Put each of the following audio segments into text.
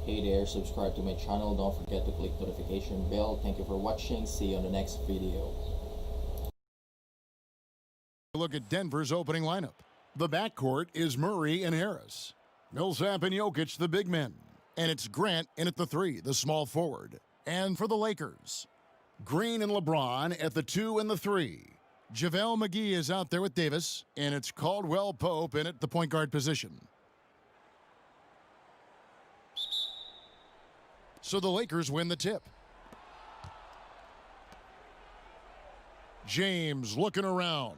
Hey there, subscribe to my channel. Don't forget to click notification bell. Thank you for watching. See you on the next video. Look at Denver's opening lineup. The backcourt is Murray and Harris. Millsap and Jokic, the big men. And it's Grant in at the 3, the small forward. And for the Lakers, Green and LeBron at the 2 and the 3. JaVale McGee is out there with Davis, and it's Caldwell Pope in at the point guard position. So the Lakers win the tip. James looking around.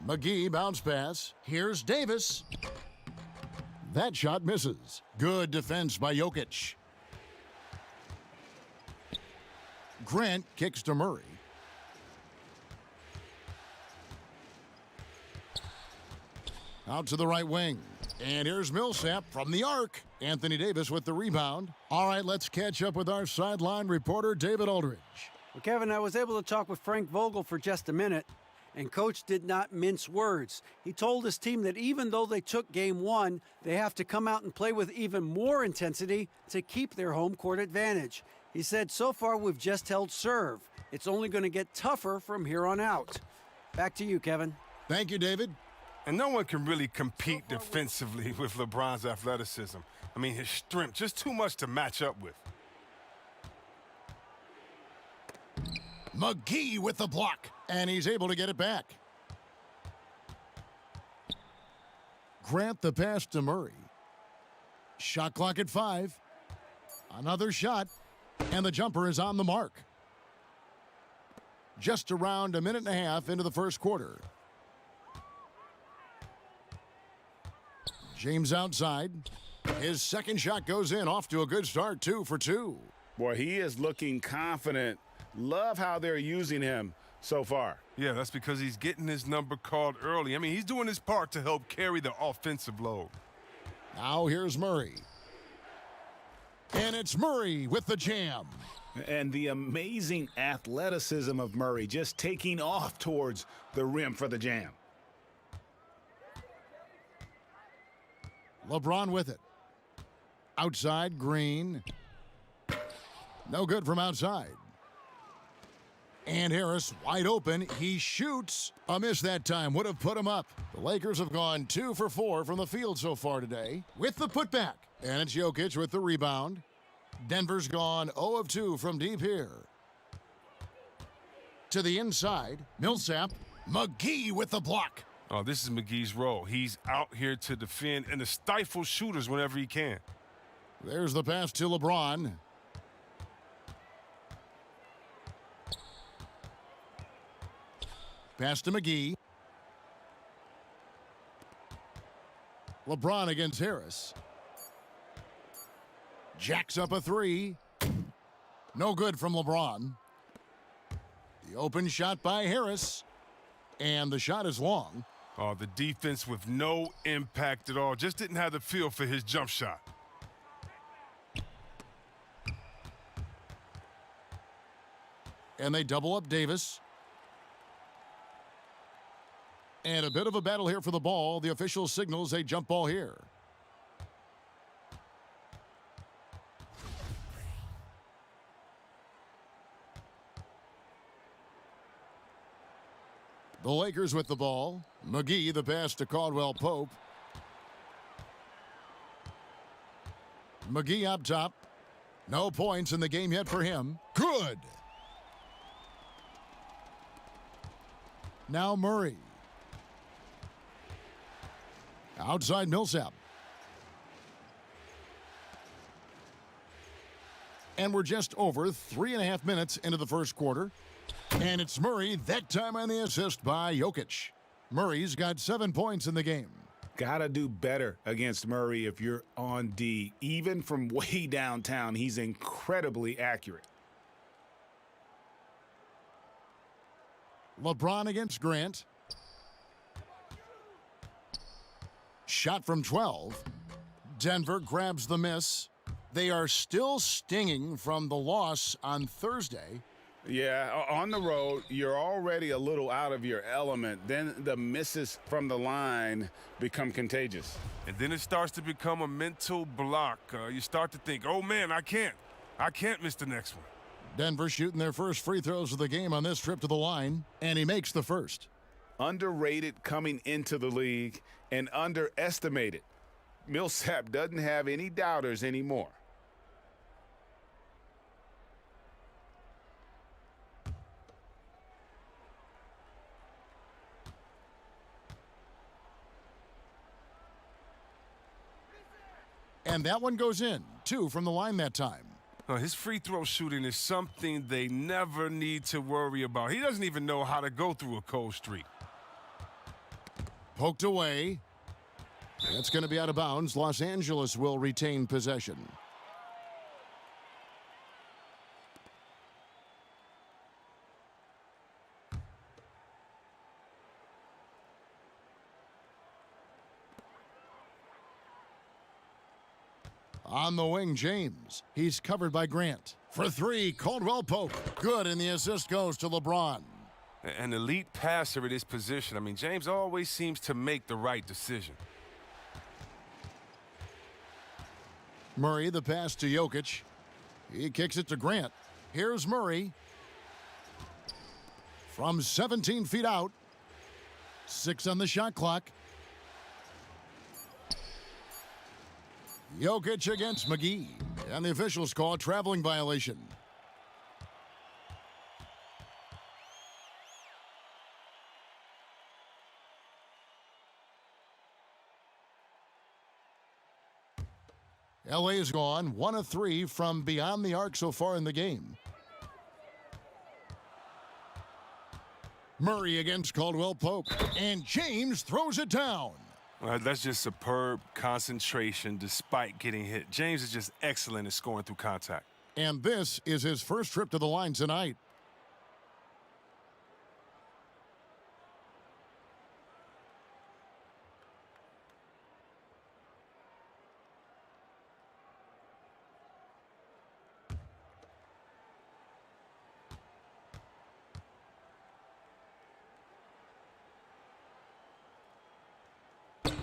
McGee bounce pass. Here's Davis. That shot misses. Good defense by Jokic. Grant kicks to Murray. Out to the right wing. And here's Millsap from the arc. Anthony Davis with the rebound. All right, let's catch up with our sideline reporter, David Aldridge. Well, Kevin, I was able to talk with Frank Vogel for just a minute, and Coach did not mince words. He told his team that even though they took Game 1, they have to come out and play with even more intensity to keep their home court advantage. He said, so far we've just held serve. It's only going to get tougher from here on out. Back to you, Kevin. Thank you, David. And no one can really compete defensively with LeBron's athleticism. I mean, his strength, just too much to match up with. McGee with the block, and he's able to get it back. Grant the pass to Murray. Shot clock at 5. Another shot, and the jumper is on the mark. Just around a minute and a half into the first quarter. James outside. His second shot goes in, off to a good start, 2 for 2. Boy, he is looking confident. Love how they're using him so far. Yeah, that's because he's getting his number called early. I mean, he's doing his part to help carry the offensive load. Now here's Murray. And it's Murray with the jam. And the amazing athleticism of Murray just taking off towards the rim for the jam. LeBron with it. Outside, Green. No good from outside. And Harris wide open. He shoots. A miss that time. Would have put him up. The Lakers have gone 2 for 4 from the field so far today with the putback. And it's Jokic with the rebound. Denver's gone 0 of 2 from deep here. To the inside. Millsap. McGee with the block. Oh, this is McGee's role. He's out here to defend and to stifle shooters whenever he can. There's the pass to LeBron. Pass to McGee. LeBron against Harris. Jacks up a 3. No good from LeBron. The open shot by Harris. And the shot is long. Oh, the defense with no impact at all. Just didn't have the feel for his jump shot. And they double up Davis. And a bit of a battle here for the ball. The official signals a jump ball here. The Lakers with the ball. McGee the pass to Caldwell Pope. McGee up top. No points in the game yet for him. Good. Now Murray. Outside Millsap. And we're just over 3.5 minutes into the first quarter. And it's Murray, that time on the assist by Jokic. Murray's got 7 points in the game. Gotta do better against Murray if you're on D. Even from way downtown, he's incredibly accurate. LeBron against Grant. Shot from 12. Denver grabs the miss. They are still stinging from the loss on Thursday. Yeah, on the road, you're already a little out of your element. Then the misses from the line become contagious. And then it starts to become a mental block. You start to think, oh, man, I can't miss the next one. Denver shooting their first free throws of the game on this trip to the line, and he makes the first. Underrated coming into the league and underestimated. Millsap doesn't have any doubters anymore. And that one goes in. 2 from the line that time. His free throw shooting is something they never need to worry about. He doesn't even know how to go through a cold streak. Poked away. That's going to be out of bounds. Los Angeles will retain possession. On the wing, James. He's covered by Grant. For 3, Caldwell Pope. Good, and the assist goes to LeBron. An elite passer at his position. I mean, James always seems to make the right decision. Murray, the pass to Jokic. He kicks it to Grant. Here's Murray. From 17 feet out. 6 on the shot clock. Jokic against McGee. And the officials call a traveling violation. LA is gone 1 of 3 from beyond the arc so far in the game. Murray against Caldwell Pope. And James throws it down. That's just superb concentration despite getting hit. James is just excellent at scoring through contact. And this is his first trip to the line tonight.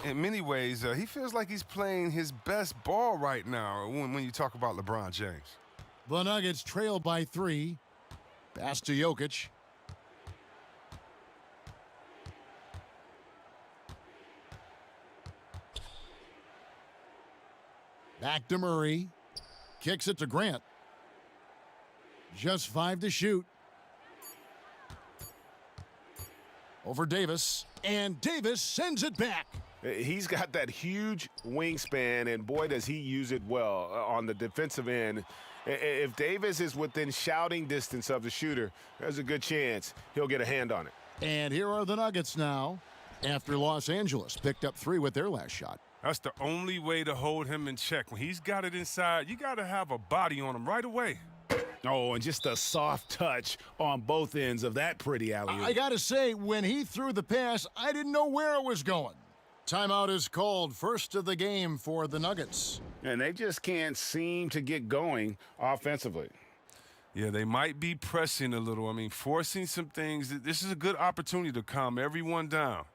In many ways, he feels like he's playing his best ball right now when you talk about LeBron James. The Nuggets trail by 3. Pass to Jokic. Back to Murray. Kicks it to Grant. Just 5 to shoot. Over Davis. And Davis sends it back. He's got that huge wingspan, and boy, does he use it well on the defensive end. If Davis is within shouting distance of the shooter, there's a good chance he'll get a hand on it. And here are the Nuggets now, after Los Angeles picked up 3 with their last shot. That's the only way to hold him in check. When he's got it inside, you got to have a body on him right away. Oh, and just a soft touch on both ends of that pretty alley-oop. I got to say, when he threw the pass, I didn't know where it was going. Timeout is called, first of the game for the Nuggets. And they just can't seem to get going offensively. Yeah, they might be pressing a little. I mean, forcing some things. This is a good opportunity to calm everyone down.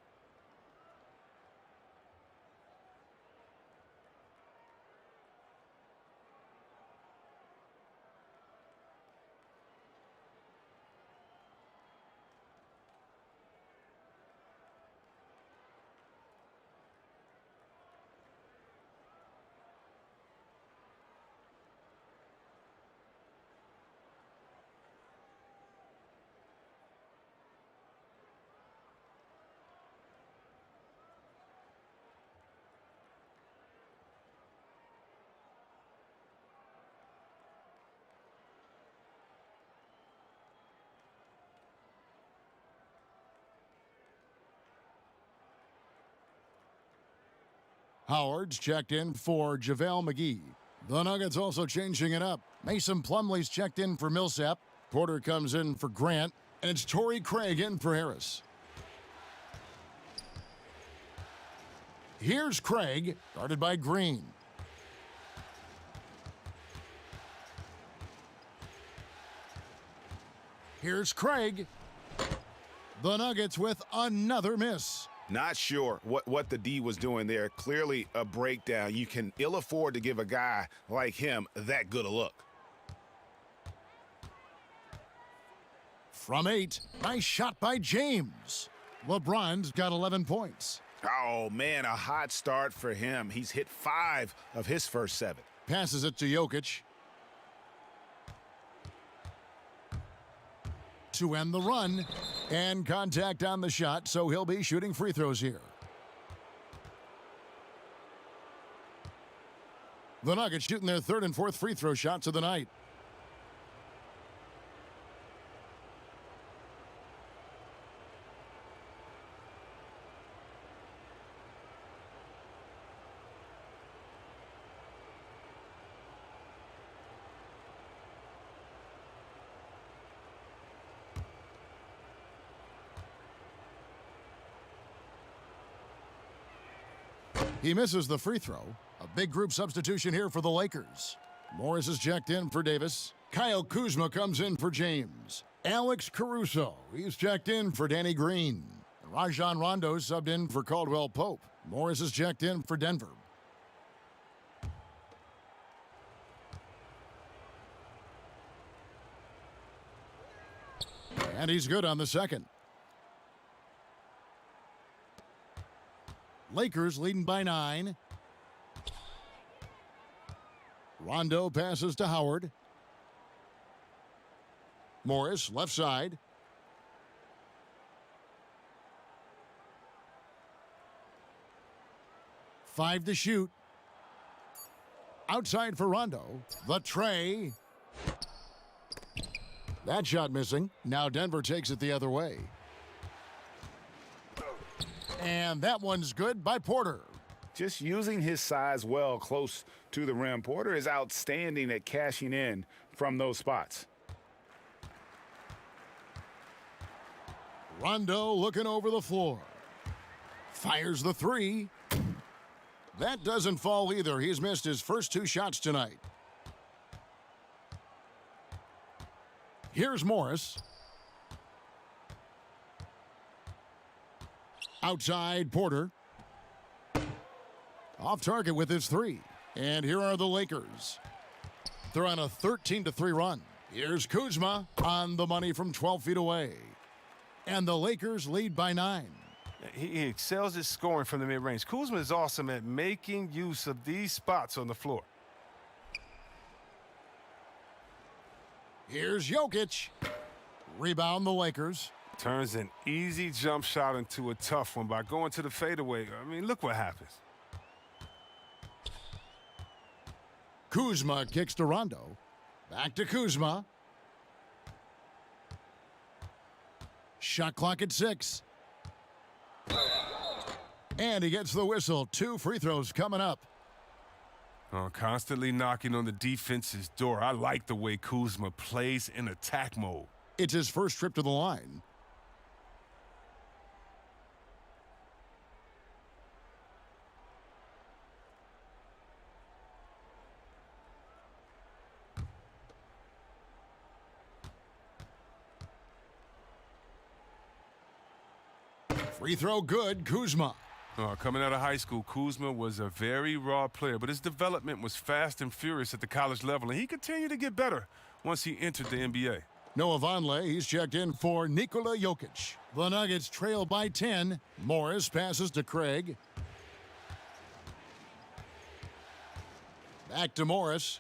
Howard's checked in for JaVale McGee. The Nuggets also changing it up. Mason Plumlee's checked in for Millsap. Porter comes in for Grant. And it's Torrey Craig in for Harris. Here's Craig, guarded by Green. Here's Craig. The Nuggets with another miss. Not sure what the D was doing there. Clearly a breakdown. You can ill afford to give a guy like him that good a look. From 8, nice shot by James. LeBron's got 11 points. Oh, man, a hot start for him. He's hit 5 of his first 7. Passes it to Jokic. To end the run, and contact on the shot, so he'll be shooting free throws here. The Nuggets shooting their 3rd and 4th free throw shots of the night. He misses the free throw. A big group substitution here for the Lakers. Morris is checked in for Davis. Kyle Kuzma comes in for James. Alex Caruso, he's checked in for Danny Green. Rajon Rondo subbed in for Caldwell Pope. Morris is checked in for Denver. And he's good on the second. Lakers leading by 9. Rondo passes to Howard. Morris, left side. Five to shoot. Outside for Rondo. The tray. That shot missing. Now Denver takes it the other way. And that one's good by Porter. Just using his size well close to the rim. Porter is outstanding at cashing in from those spots. Rondo looking over the floor. Fires the 3. That doesn't fall either. He's missed his first 2 shots tonight. Here's Morris. Outside, Porter. Off target with his 3. And here are the Lakers. They're on a 13-3 run. Here's Kuzma on the money from 12 feet away. And the Lakers lead by 9. He excels at scoring from the mid-range. Kuzma is awesome at making use of these spots on the floor. Here's Jokic. Rebound the Lakers. Turns an easy jump shot into a tough one by going to the fadeaway. I mean, look what happens. Kuzma kicks to Rondo. Back to Kuzma. Shot clock at 6. And he gets the whistle. 2 free throws coming up. Oh, constantly knocking on the defense's door. I like the way Kuzma plays in attack mode. It's his first trip to the line. Free throw good, Kuzma. Coming out of high school, Kuzma was a very raw player, but his development was fast and furious at the college level, and he continued to get better once he entered the NBA. Noah Vonleh, he's checked in for Nikola Jokic. The Nuggets trail by 10. Morris passes to Craig. Back to Morris.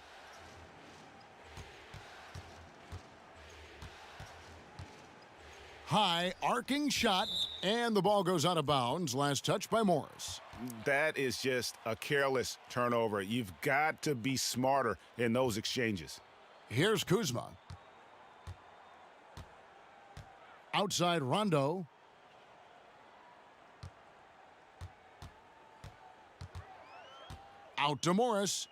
High arcing shot, and the ball goes out of bounds. Last touch by Morris. That is just a careless turnover. You've got to be smarter in those exchanges. Here's Kuzma. Outside Rondo. Out to Morris.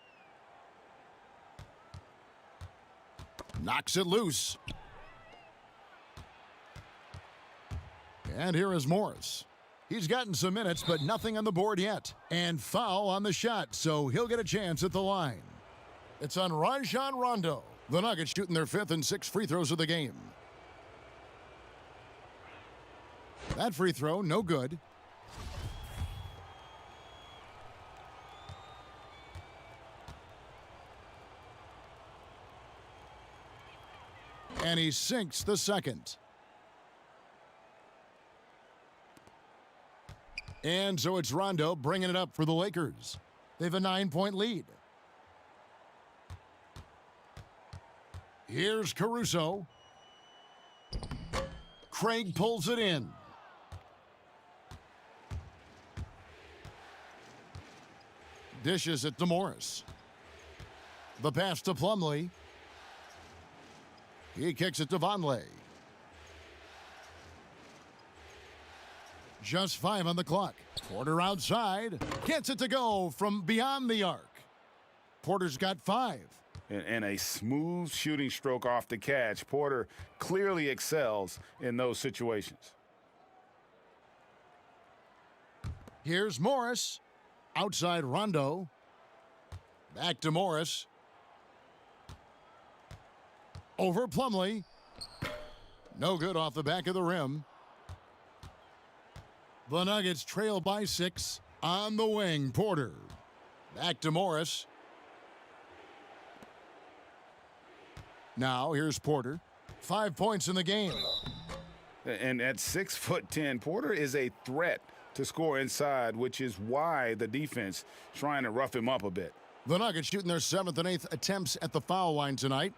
Knocks it loose. And here is Morris. He's gotten some minutes, but nothing on the board yet. And foul on the shot, so he'll get a chance at the line. It's on Rajon Rondo. The Nuggets shooting their 5th and 6th free throws of the game. That free throw, no good. And he sinks the second. And so it's Rondo bringing it up for the Lakers. They have a 9-point lead. Here's Caruso. Craig pulls it in. Dishes it to Morris. The pass to Plumlee. He kicks it to Vonleh. Just 5 on the clock. Porter outside. Gets it to go from beyond the arc. Porter's got 5. And a smooth shooting stroke off the catch. Porter clearly excels in those situations. Here's Morris. Outside Rondo. Back to Morris. Over Plumlee. No good off the back of the rim. The Nuggets trail by 6. On the wing, Porter. Back to Morris. Now here's Porter. 5 points in the game. And at 6'10", Porter is a threat to score inside, which is why the defense trying to rough him up a bit. The Nuggets shooting their 7th and 8th attempts at the foul line tonight.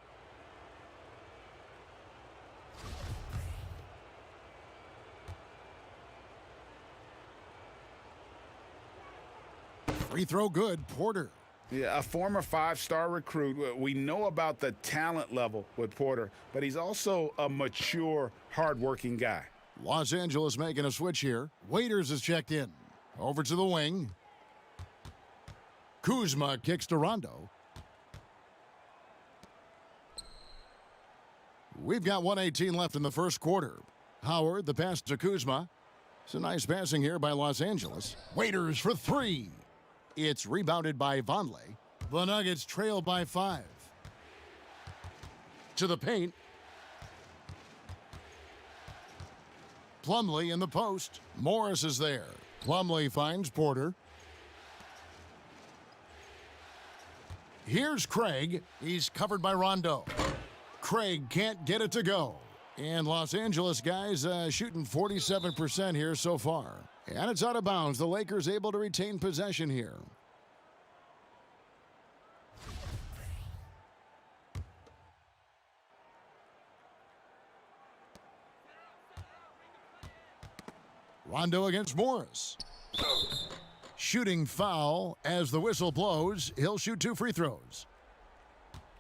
Free throw good, Porter. Yeah, a former 5-star recruit. We know about the talent level with Porter, but he's also a mature, hardworking guy. Los Angeles making a switch here. Waiters is checked in. Over to the wing. Kuzma kicks to Rondo. We've got 1:18 left in the first quarter. Howard, the pass to Kuzma. It's a nice passing here by Los Angeles. Waiters for 3. It's rebounded by Vonleh. The Nuggets trail by 5. To the paint. Plumlee in the post. Morris is there. Plumlee finds Porter. Here's Craig. He's covered by Rondo. Craig can't get it to go. And Los Angeles guys shooting 47% here so far. And it's out of bounds. The Lakers able to retain possession here. Rondo against Morris. Shooting foul as the whistle blows. He'll shoot 2 free throws.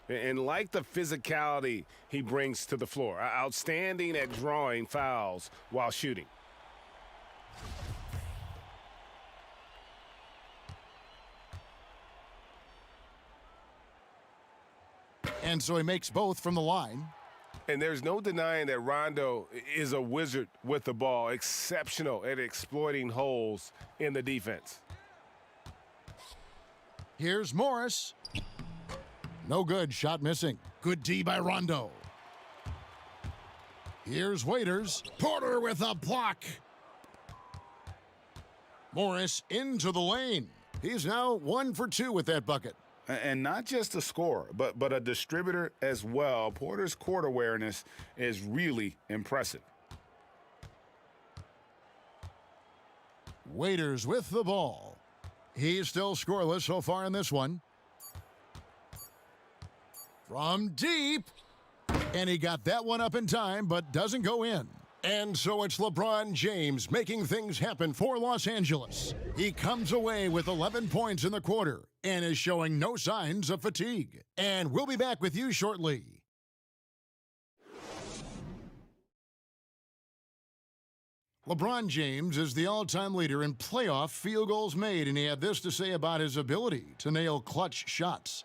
And like the physicality he brings to the floor, outstanding at drawing fouls while shooting. And so he makes both from the line. And there's no denying that Rondo is a wizard with the ball, exceptional at exploiting holes in the defense. Here's Morris. No good, shot missing. Good D by Rondo. Here's Waiters. Porter with a block. Morris into the lane. He's now 1 for 2 with that bucket. And not just a scorer, but a distributor as well. Porter's court awareness is really impressive. Waiters with the ball. He's still scoreless so far in this one. From deep. And he got that one up in time, but doesn't go in. And so it's LeBron James making things happen for Los Angeles. He comes away with 11 points in the quarter and is showing no signs of fatigue. And we'll be back with you shortly. LeBron James is the all-time leader in playoff field goals made, and he had this to say about his ability to nail clutch shots.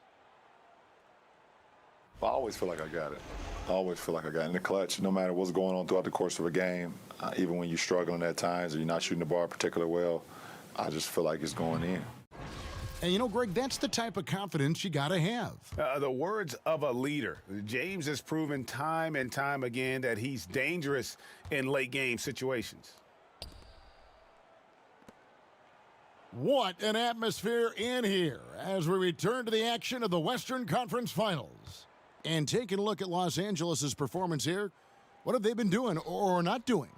I always feel like I got it. I always feel like I got it in the clutch, no matter what's going on throughout the course of a game. Even when you're struggling at times or you're not shooting the ball particularly well, I just feel like it's going in. And you know, Greg, that's the type of confidence you got to have. The words of a leader. James has proven time and time again that he's dangerous in late game situations. What an atmosphere in here as we return to the action of the Western Conference Finals. And taking a look at Los Angeles' performance here, what have they been doing or not doing?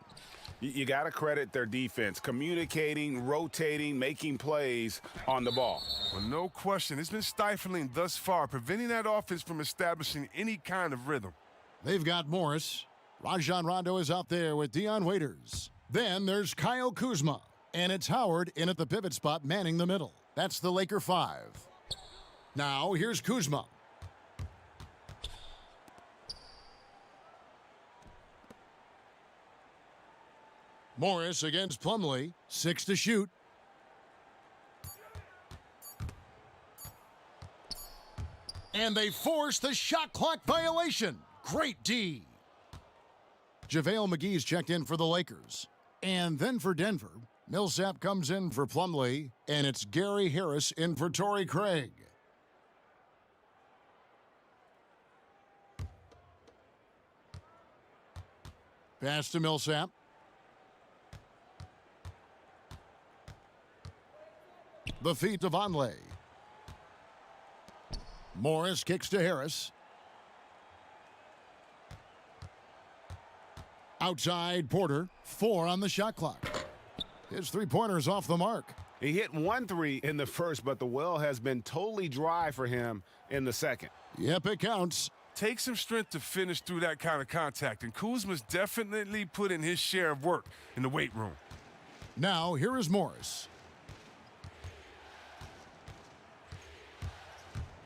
You got to credit their defense, communicating, rotating, making plays on the ball. Well, no question. It's been stifling thus far, preventing that offense from establishing any kind of rhythm. They've got Morris. Rajon Rondo is out there with Dion Waiters. Then there's Kyle Kuzma. And it's Howard in at the pivot spot, manning the middle. That's the Laker 5. Now, here's Kuzma. Morris against Plumlee. 6 to shoot. And they force the shot clock violation. Great D. JaVale McGee's checked in for the Lakers. And then for Denver, Millsap comes in for Plumlee, and it's Gary Harris in for Torrey Craig. Pass to Millsap. The feet to Vonleh. Morris kicks to Harris. Outside Porter, 4 on the shot clock. His three-pointer's off the mark. He hit 1 3 in the first, but the well has been totally dry for him in the second. Yep, it counts. Takes some strength to finish through that kind of contact, and Kuzma's definitely put in his share of work in the weight room. Now, here is Morris.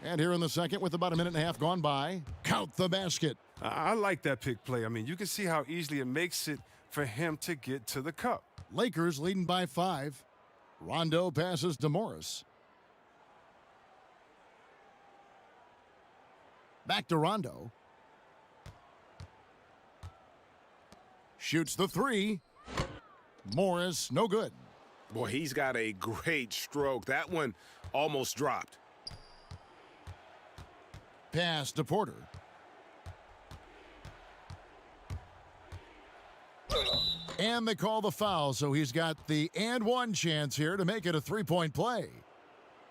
And here in the second, with about a minute and a half gone by, count the basket. I like that pick play. I mean, you can see how easily it makes it for him to get to the cup. Lakers leading by 5. Rondo passes to Morris. Back to Rondo. Shoots the 3. Morris, no good. Boy, he's got a great stroke. That one almost dropped. Pass to Porter. And they call the foul, so he's got the and one chance here to make it a three-point play.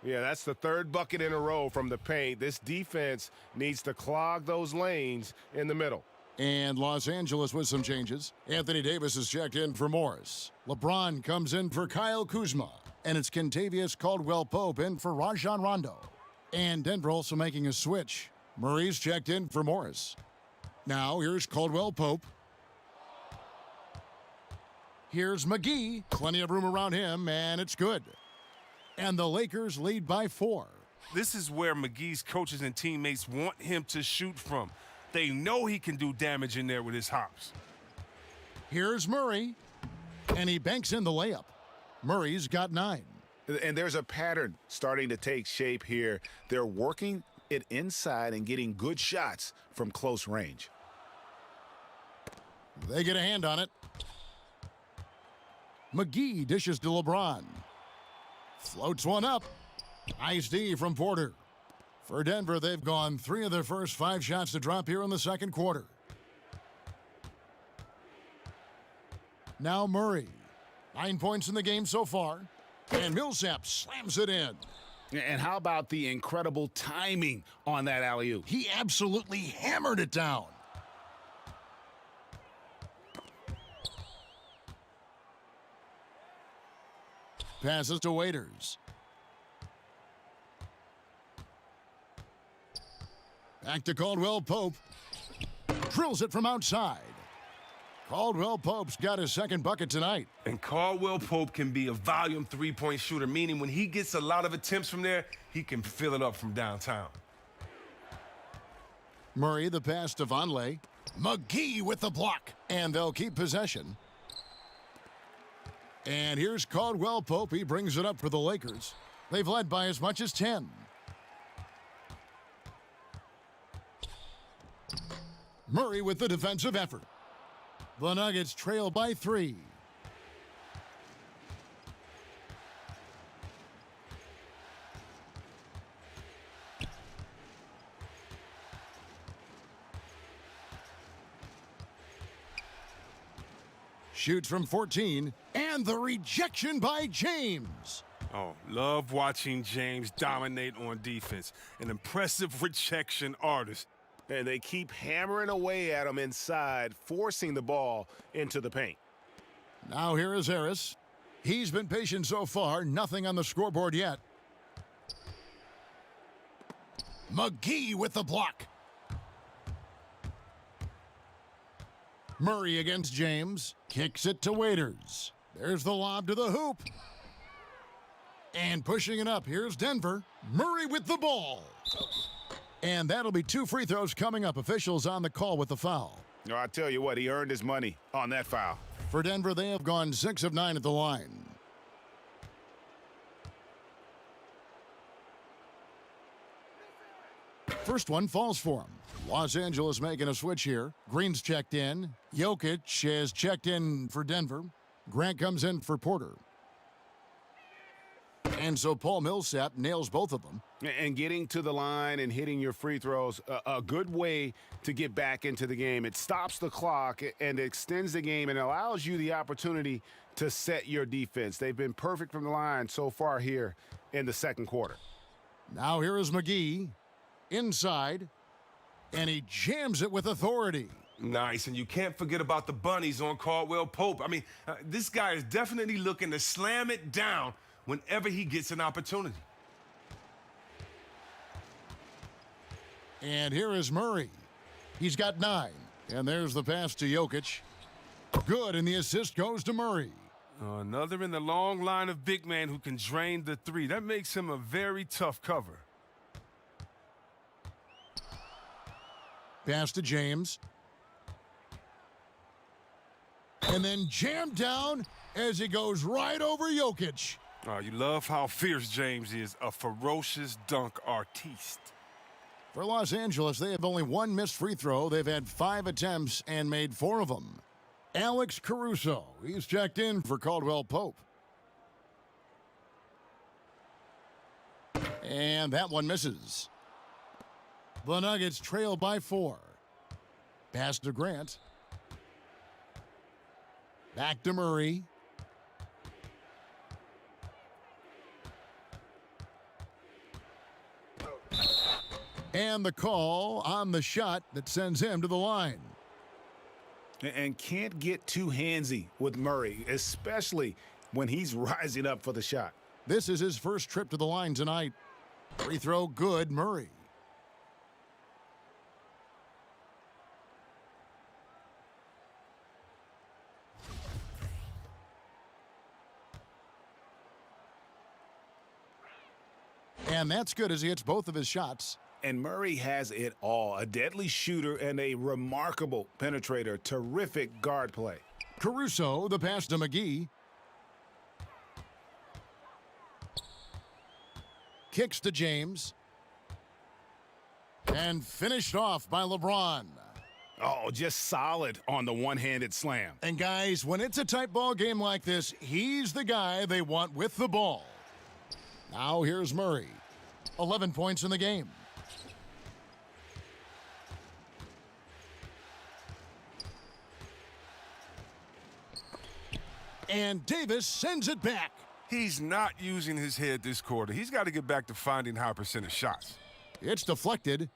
Yeah, that's the third bucket in a row from the paint. This defense needs to clog those lanes in the middle. And Los Angeles with some changes. Anthony Davis is checked in for Morris. LeBron comes in for Kyle Kuzma. And it's Kentavious Caldwell-Pope in for Rajon Rondo. And Denver also making a switch. Murray's checked in for Morris. Now here's Caldwell-Pope. Here's McGee. Plenty of room around him, and it's good. And the Lakers lead by 4. This is where McGee's coaches and teammates want him to shoot from. They know he can do damage in there with his hops. Here's Murray, and he banks in the layup. Murray's got 9. And there's a pattern starting to take shape here. They're working it inside and getting good shots from close range. They get a hand on it. McGee dishes to LeBron. Floats one up. Nice D from Porter. For Denver, they've gone 3 of their first 5 shots to drop here in the second quarter. Now Murray. 9 points in the game so far. And Millsap slams it in. And how about the incredible timing on that alley-oop? He absolutely hammered it down. Passes to Waiters. Back to Caldwell-Pope. Drills it from outside. Caldwell-Pope's got his second bucket tonight. And Caldwell-Pope can be a volume three-point shooter, meaning when he gets a lot of attempts from there, he can fill it up from downtown. Murray the pass to Vonleh. McGee with the block. And they'll keep possession. And here's Caldwell-Pope. He brings it up for the Lakers. They've led by as much as 10. Murray with the defensive effort. The Nuggets trail by 3. Shoots from 14, and the rejection by James. Oh, love watching James dominate on defense. An impressive rejection artist. And they keep hammering away at him inside, forcing the ball into the paint. Now here is Harris. He's been patient so far, nothing on the scoreboard yet. McGee with the block. Murray against James. Kicks it to Waiters. There's the lob to the hoop. And pushing it up, here's Denver. Murray with the ball. And that'll be 2 free throws coming up. Officials on the call with the foul. No, I tell you what, he earned his money on that foul. For Denver, they have gone 6 of 9 at the line. First one falls for him. Los Angeles making a switch here. Green's checked in. Jokic is checked in for Denver. Grant comes in for Porter. And so Paul Millsap nails both of them. And getting to the line and hitting your free throws, a good way to get back into the game. It stops the clock and extends the game and allows you the opportunity to set your defense. They've been perfect from the line so far here in the second quarter. Now here is McGee inside, and he jams it with authority. Nice, and you can't forget about the bunnies on Caldwell Pope. I mean, this guy is definitely looking to slam it down whenever he gets an opportunity. And here is Murray. He's got 9. And there's the pass to Jokic. Good, and the assist goes to Murray. Another in the long line of big men who can drain the 3. That makes him a very tough cover. Pass to James. And then jammed down as he goes right over Jokic. You love how fierce James is, a ferocious dunk artiste. For Los Angeles, they have only 1 missed free throw. They've had 5 attempts and made 4 of them. Alex Caruso, he's checked in for Caldwell Pope. And that one misses. The Nuggets trail by 4. Pass to Grant. Back to Murray. And the call on the shot that sends him to the line. And can't get too handsy with Murray, especially when he's rising up for the shot. This is his first trip to the line tonight. Free throw good, Murray. And that's good as he hits both of his shots. And Murray has it all. A deadly shooter and a remarkable penetrator. Terrific guard play. Caruso, the pass to McGee. Kicks to James. And finished off by LeBron. Oh, just solid on the one-handed slam. And guys, when it's a tight ball game like this, he's the guy they want with the ball. Now here's Murray. 11 points in the game. And Davis sends it back. He's not using his head this quarter. He's got to get back to finding high percentage shots. It's deflected.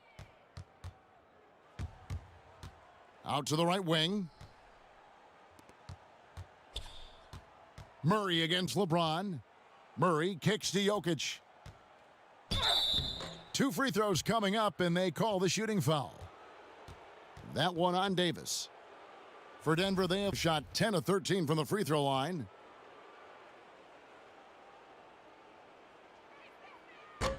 Out to the right wing. Murray against LeBron. Murray kicks to Jokic. 2 free throws coming up, and they call the shooting foul. That one on Davis. For Denver, they have shot 10 of 13 from the free throw line.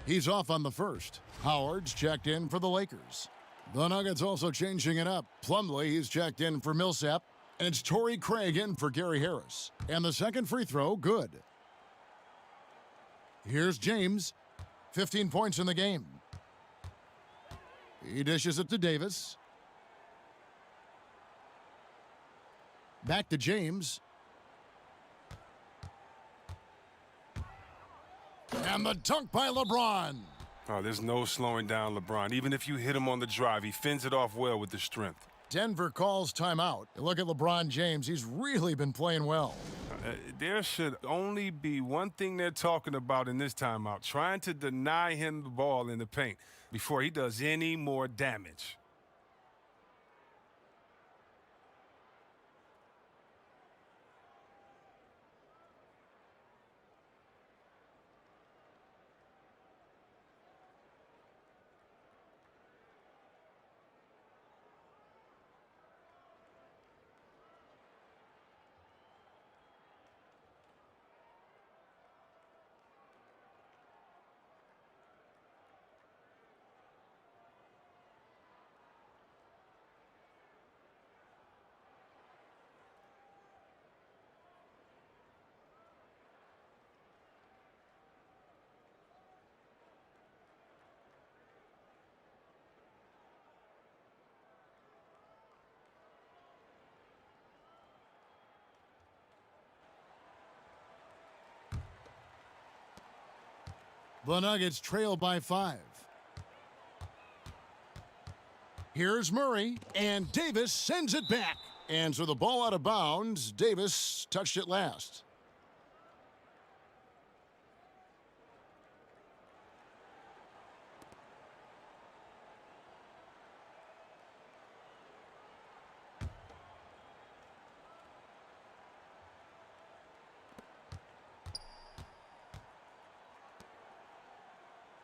He's off on the first. Howard's checked in for the Lakers. The Nuggets also changing it up. Plumlee, he's checked in for Millsap. And it's Torrey Craig in for Gary Harris. And the second free throw, good. Here's James. 15 points in the game. He dishes it to Davis. Back to James. And the dunk by LeBron. Oh, there's no slowing down LeBron. Even if you hit him on the drive, he fends it off well with the strength. Denver calls timeout. Look at LeBron James. He's really been playing well. There should only be one thing they're talking about in this timeout, trying to deny him the ball in the paint before he does any more damage. The Nuggets trail by 5. Here's Murray, and Davis sends it back. And so the ball out of bounds. Davis touched it last.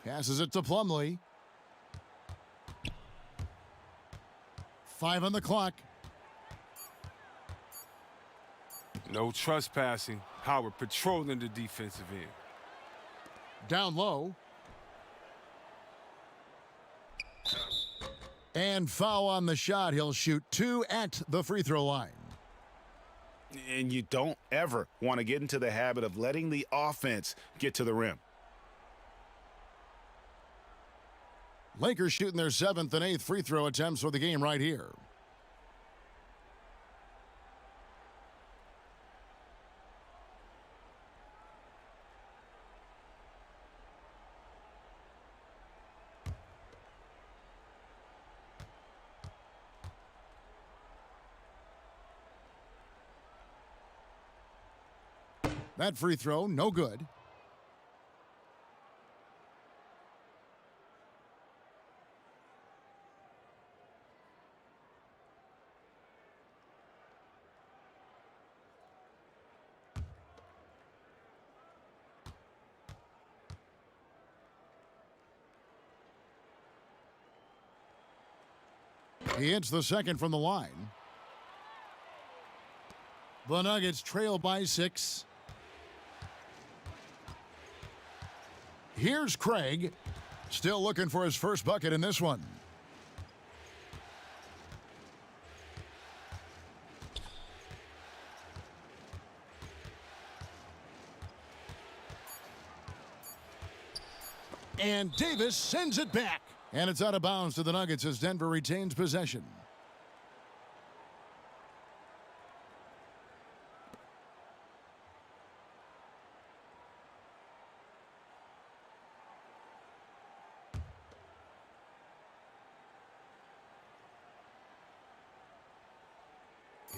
Passes it to Plumlee. 5 on the clock. No trespassing. Howard patrolling the defensive end. Down low. And foul on the shot. He'll shoot 2 at the free throw line. And you don't ever want to get into the habit of letting the offense get to the rim. Lakers shooting their 7th and 8th free throw attempts for the game right here. That free throw, no good. He hits the second from the line. The Nuggets trail by 6. Here's Craig, still looking for his first bucket in this one. And Davis sends it back. And it's out of bounds to the Nuggets as Denver retains possession.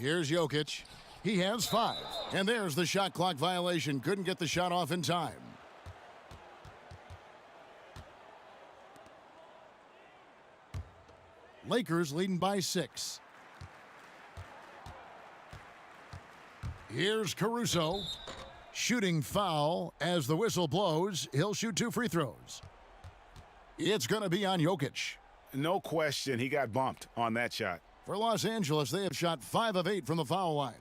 Here's Jokic. He has 5. And there's the shot clock violation. Couldn't get the shot off in time. Lakers leading by 6. Here's Caruso. Shooting foul as the whistle blows. He'll shoot 2 free throws. It's going to be on Jokic. No question, he got bumped on that shot. For Los Angeles, they have shot 5 of 8 from the foul line.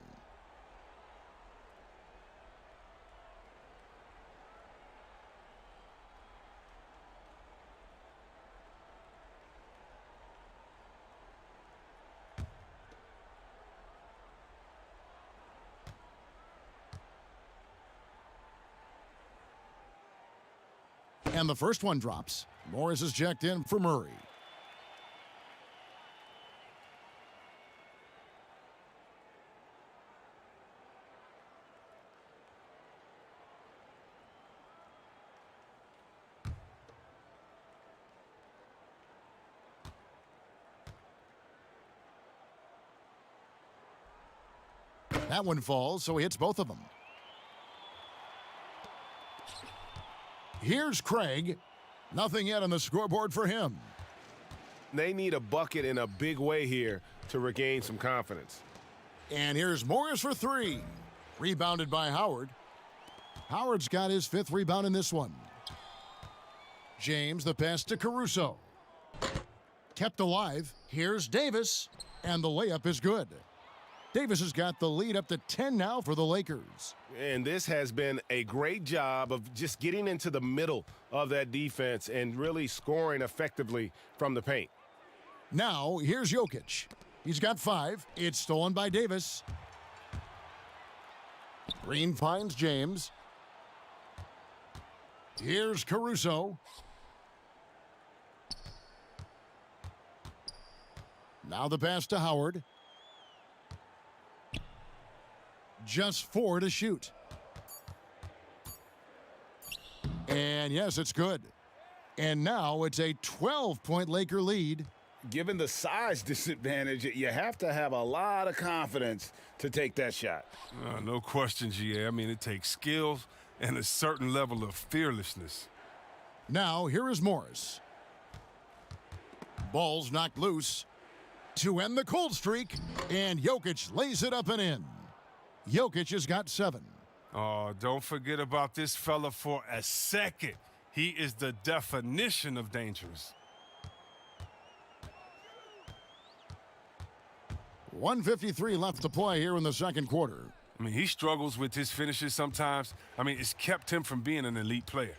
And the first one drops. Morris is checked in for Murray. That one falls, so he hits both of them. Here's Craig. Nothing yet on the scoreboard for him. They need a bucket in a big way here to regain some confidence. And here's Morris for three. Rebounded by Howard. Howard's got his 5th rebound in this one. James, the pass to Caruso. Kept alive. Here's Davis. And the layup is good. Davis has got the lead up to 10 now for the Lakers. And this has been a great job of just getting into the middle of that defense and really scoring effectively from the paint. Now, here's Jokic. He's got 5. It's stolen by Davis. Green finds James. Here's Caruso. Now the pass to Howard. Just 4 to shoot. And yes, it's good. And now it's a 12-point Laker lead. Given the size disadvantage, you have to have a lot of confidence to take that shot. No question, GA. I mean, it takes skills and a certain level of fearlessness. Now, here is Morris. Ball's knocked loose to end the cold streak, and Jokic lays it up and in. Jokic has got 7. Oh, don't forget about this fella for a second. He is the definition of dangerous. 1:53 left to play here in the second quarter. I mean, he struggles with his finishes sometimes. I mean, it's kept him from being an elite player.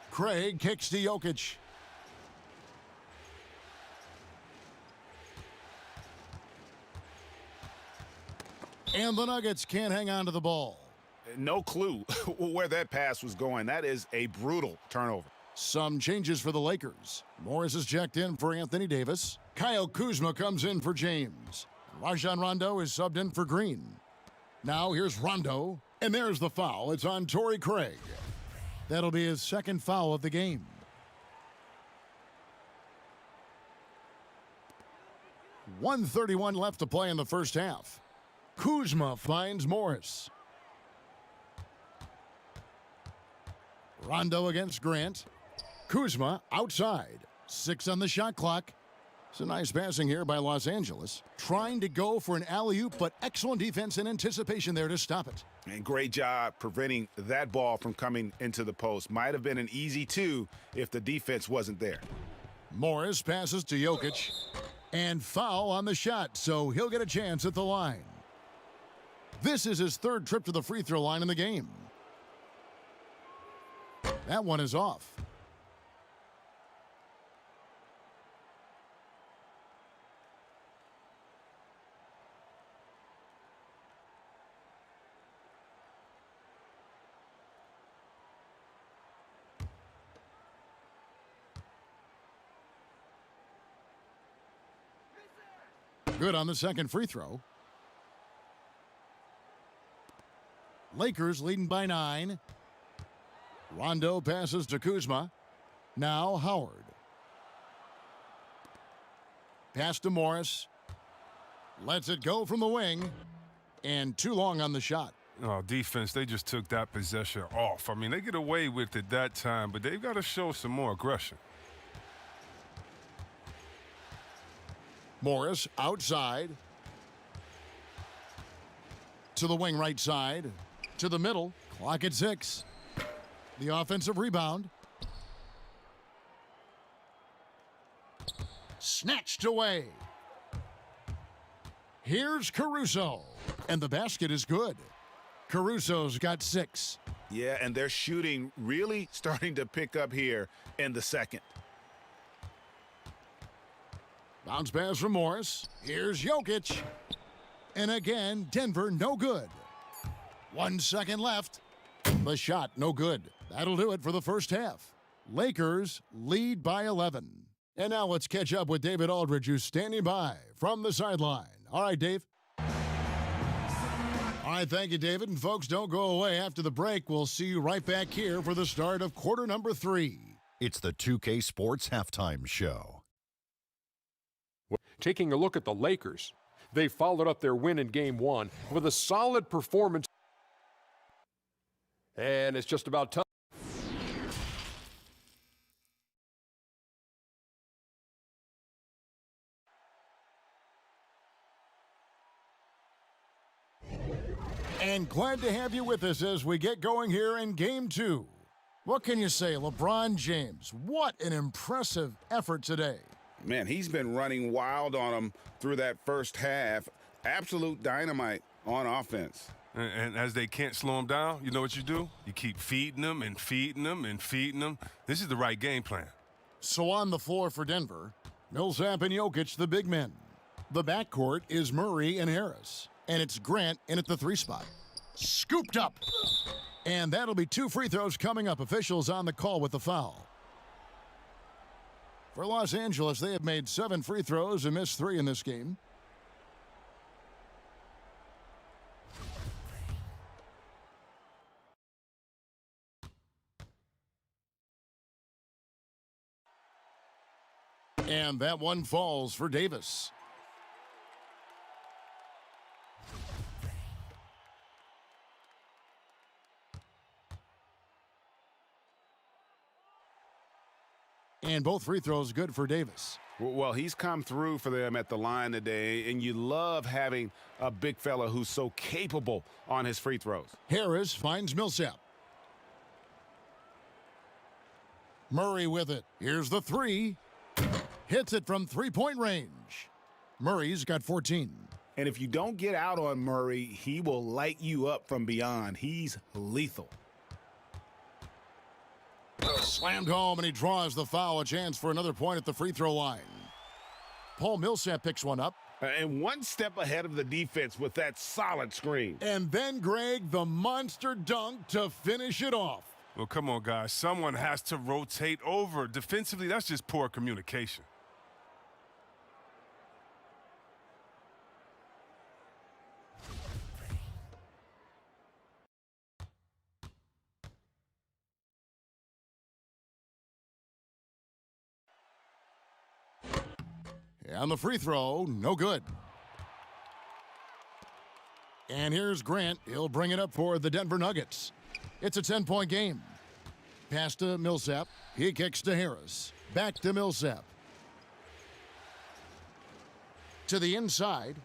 Craig kicks to Jokic. And the Nuggets can't hang on to the ball. No clue where that pass was going. That is a brutal turnover. Some changes for the Lakers. Morris is checked in for Anthony Davis. Kyle Kuzma comes in for James. Rajon Rondo is subbed in for Green. Now here's Rondo, and there's the foul. It's on Torrey Craig. That'll be his 2nd foul of the game. .131 left to play in the first half. Kuzma finds Morris. Rondo against Grant. Kuzma outside. 6 on the shot clock. It's a nice passing here by Los Angeles. Trying to go for an alley-oop, but excellent defense and anticipation there to stop it. And great job preventing that ball from coming into the post. Might have been an easy 2 if the defense wasn't there. Morris passes to Jokic. And foul on the shot, so he'll get a chance at the line. This is his 3rd trip to the free throw line in the game. That one is off. Good on the second free throw. Lakers leading by 9. Rondo passes to Kuzma. Now Howard. Pass to Morris. Lets it go from the wing. And too long on the shot. Oh, defense, they just took that possession off. I mean, they get away with it that time, but they've got to show some more aggression. Morris outside. To the wing right side. To the middle. Clock at 6. The offensive rebound. Snatched away. Here's Caruso. And the basket is good. Caruso's got 6. Yeah, and their shooting really starting to pick up here in the second. Bounce pass from Morris. Here's Jokic. And again, Denver no good. 1 second left. The shot no good. That'll do it for the first half. Lakers lead by 11. And now let's catch up with David Aldridge, who's standing by from the sideline. All right, Dave. All right, thank you, David. And folks, don't go away after the break. We'll see you right back here for the start of quarter number 3. It's the 2K Sports Halftime Show. Taking a look at the Lakers, they followed up their win in Game 1 with a solid performance. And it's just about time. and glad to have you with us as we get going here in Game 2. What can you say, LeBron James? What an impressive effort today. Man, he's been running wild on them through that first half. Absolute dynamite on offense. And as they can't slow him down, you know what you do? You keep feeding them and feeding them and feeding them. This is the right game plan. So on the floor for Denver, Millsap and Jokic, the big men. The backcourt is Murray and Harris. And it's Grant in at the 3 spot. Scooped up. And that'll be 2 free throws coming up. Officials on the call with the foul. For Los Angeles, they have made 7 free throws and missed 3 in this game. And that one falls for Davis. And both free throws good for Davis. Well, he's come through for them at the line today, and you love having a big fella who's so capable on his free throws. Harris finds Millsap. Murray with it. Here's the 3. Hits it from 3-point range. Murray's got 14. And if you don't get out on Murray, he will light you up from beyond. He's lethal. Slammed home, and he draws the foul. A chance for another point at the free throw line. Paul Millsap picks one up. And one step ahead of the defense with that solid screen. And then, Greg, the monster dunk to finish it off. Well, come on, guys. Someone has to rotate over. Defensively, that's just poor communication. And the free throw, no good. And here's Grant. He'll bring it up for the Denver Nuggets. It's a 10-point game. Pass to Millsap. He kicks to Harris. Back to Millsap. To the inside.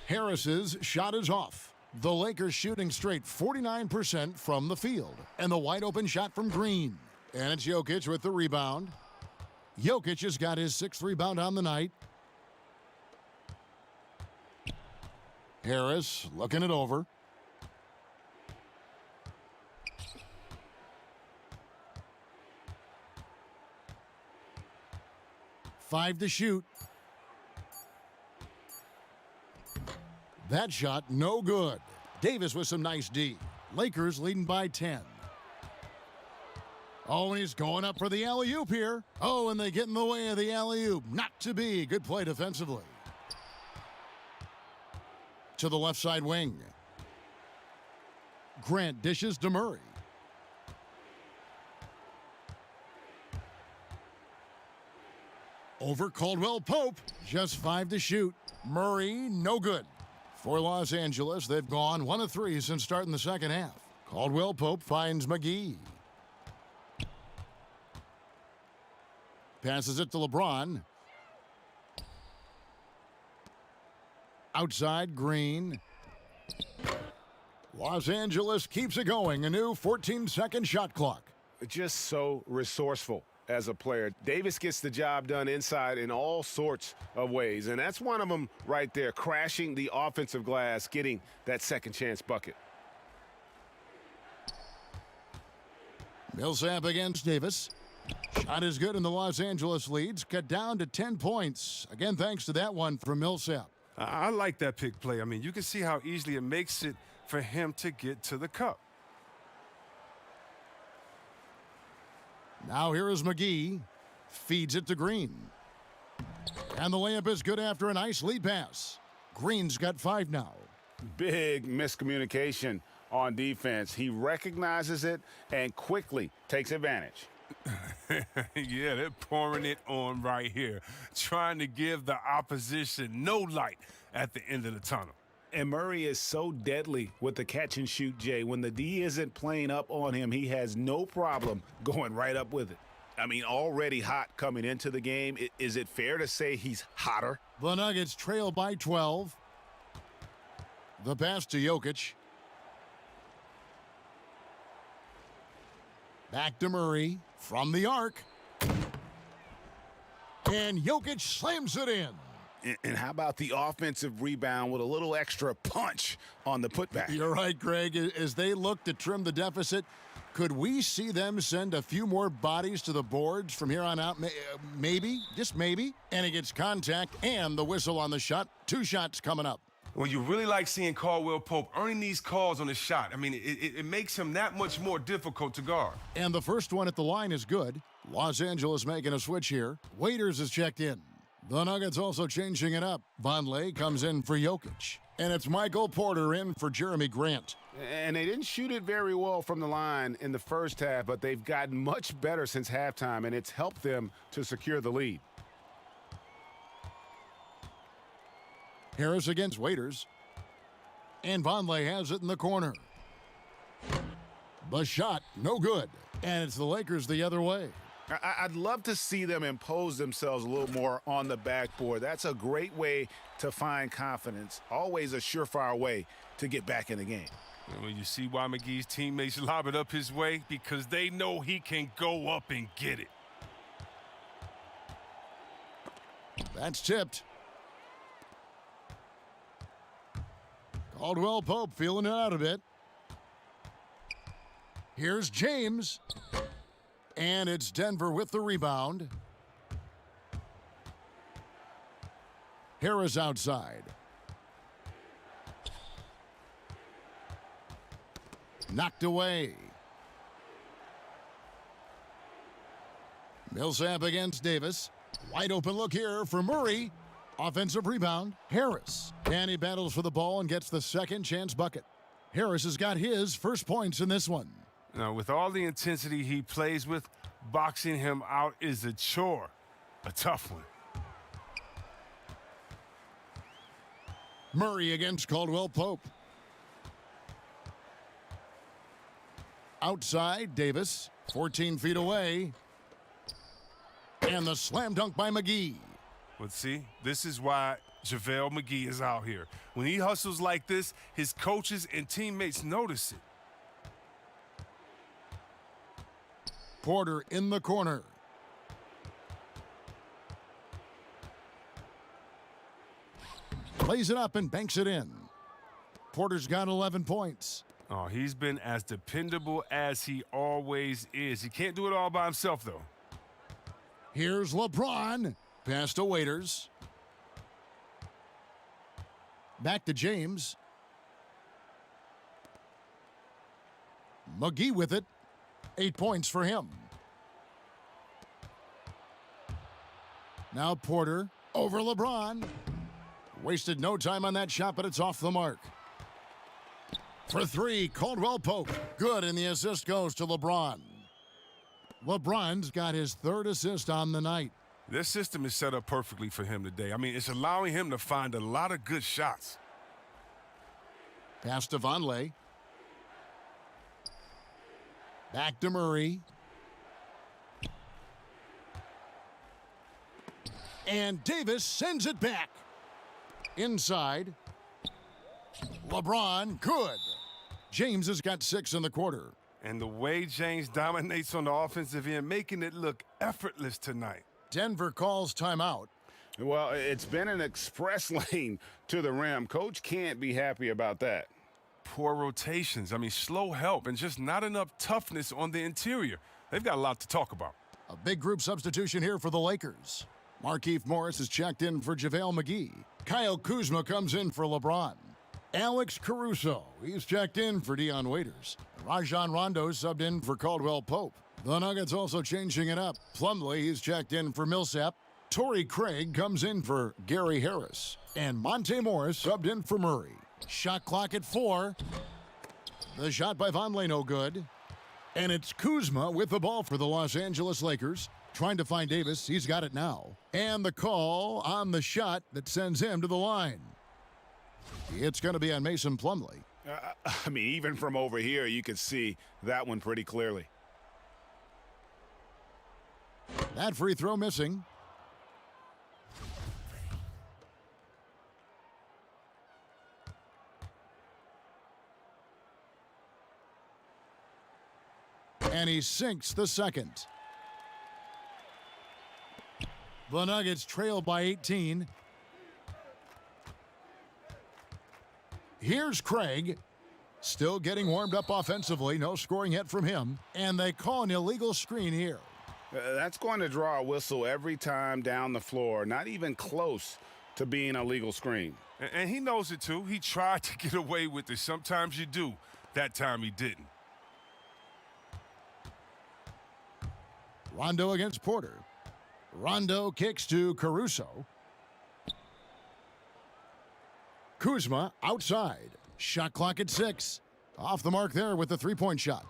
Harris's shot is off. The Lakers shooting straight 49% from the field. And the wide open shot from Green. And it's Jokic with the rebound. Jokic has got his 6th rebound on the night. Harris looking it over. Five to shoot. That shot no good. Davis with some nice D. Lakers leading by 10. Oh, and he's going up for the alley-oop here. Oh, and they get in the way of the alley-oop. Not to be. Good play defensively. To the left side wing. Grant dishes to Murray. Over Caldwell Pope. Just 5 to shoot. Murray, no good. For Los Angeles, they've gone 1 of 3 since starting the second half. Caldwell Pope finds McGee. Passes it to LeBron. Outside, Green. Los Angeles keeps it going. A new 14-second shot clock. Just so resourceful as a player. Davis gets the job done inside in all sorts of ways, and that's one of them right there, crashing the offensive glass, getting that second chance bucket. Millsap against Davis. Shot is good, and the Los Angeles leads cut down to 10 points. Again, thanks to that one from Millsap. I like that pick play. I mean, you can see how easily it makes it for him to get to the cup. Now here is McGee. Feeds it to Green. And the layup is good after a nice lead pass. Green's got 5 now. Big miscommunication on defense. He recognizes it and quickly takes advantage. Yeah, they're pouring it on right here, trying to give the opposition no light at the end of the tunnel. And Murray is so deadly with the catch and shoot, Jay. When the D isn't playing up on him, he has no problem going right up with it. I mean, already hot coming into the game. Is it fair to say he's hotter? The Nuggets trail by 12. The pass to Jokic. Back to Murray from the arc. And Jokic slams it in. And how about the offensive rebound with a little extra punch on the putback? You're right, Greg. As they look to trim the deficit, could we see them send a few more bodies to the boards from here on out? Maybe, just maybe. And it gets contact and the whistle on the shot. 2 shots coming up. Well, you really like seeing Caldwell Pope earning these calls on the shot. I mean, it makes him that much more difficult to guard. And the first one at the line is good. Los Angeles making a switch here. Waiters is checked in. The Nuggets also changing it up. Vonleh comes in for Jokic. And it's Michael Porter in for Jeremy Grant. And they didn't shoot it very well from the line in the first half, but they've gotten much better since halftime, and it's helped them to secure the lead. Harris against Waiters. And Vonleh has it in the corner. The shot, no good. And it's the Lakers the other way. I'd love to see them impose themselves a little more on the backboard. That's a great way to find confidence. Always a surefire way to get back in the game. And when you see why McGee's teammates lob it up his way, because they know he can go up and get it. That's tipped. Caldwell Pope feeling it out a bit. Here's James. And it's Denver with the rebound. Harris outside. Knocked away. Millsap against Davis. Wide open look here for Murray. Offensive rebound, Harris. And he battles for the ball and gets the second chance bucket. Harris has got his first points in this one. Now, with all the intensity he plays with, boxing him out is a chore, a tough one. Murray against Caldwell Pope. Outside, Davis, 14 feet away. And the slam dunk by McGee. But see, this is why JaVale McGee is out here. When he hustles like this, his coaches and teammates notice it. Porter in the corner. Plays it up and banks it in. Porter's got 11 points. Oh, he's been as dependable as he always is. He can't do it all by himself, though. Here's LeBron. Pass to Waiters. Back to James. McGee with it. 8 points for him. Now Porter over LeBron. Wasted no time on that shot, but it's off the mark. For 3, Caldwell Pope. Good, and the assist goes to LeBron. LeBron's got his 3rd assist on the night. This system is set up perfectly for him today. I mean, it's allowing him to find a lot of good shots. Pass to Vonleh. Back to Murray. And Davis sends it back. Inside. LeBron, good. James has got 6 in the quarter. And the way James dominates on the offensive end, making it look effortless tonight. Denver calls timeout. Well, it's been an express lane to the rim. Coach can't be happy about that. Poor rotations. I mean, slow help and just not enough toughness on the interior. They've got a lot to talk about. A big group substitution here for the Lakers. Markieff Morris is checked in for JaVale McGee. Kyle Kuzma comes in for LeBron. Alex Caruso, he's checked in for Dion Waiters. Rajon Rondo subbed in for Caldwell Pope. The Nuggets also changing it up. Plumlee, he's checked in for Millsap. Torrey Craig comes in for Gary Harris. And Monte Morris subbed in for Murray. Shot clock at 4. The shot by Vonleh no good. And it's Kuzma with the ball for the Los Angeles Lakers. Trying to find Davis. He's got it now. And the call on the shot that sends him to the line. It's going to be on Mason Plumlee. I mean, even from over here, you could see that one pretty clearly. That free throw missing. And he sinks the second. The Nuggets trail by 18. Here's Craig. Still getting warmed up offensively. No scoring yet from him. And they call an illegal screen here. That's going to draw a whistle every time down the floor. Not even close to being a legal screen. And he knows it, too. He tried to get away with it. Sometimes you do. That time he didn't. Rondo against Porter. Rondo kicks to Caruso. Kuzma outside. Shot clock at 6. Off the mark there with the three-point shot.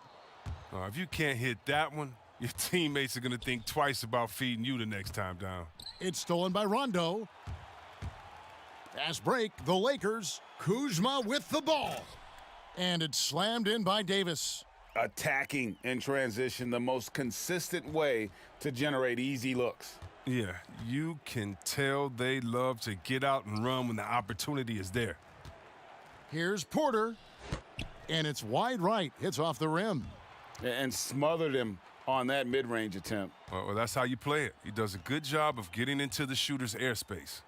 If you can't hit that one, your teammates are going to think twice about feeding you the next time down. It's stolen by Rondo. Fast break, the Lakers. Kuzma with the ball. And it's slammed in by Davis. Attacking in transition, the most consistent way to generate easy looks. Yeah, you can tell they love to get out and run when the opportunity is there. Here's Porter. And it's wide right. Hits off the rim. And smothered him on that mid-range attempt. Well, that's how you play it. He does a good job of getting into the shooter's airspace.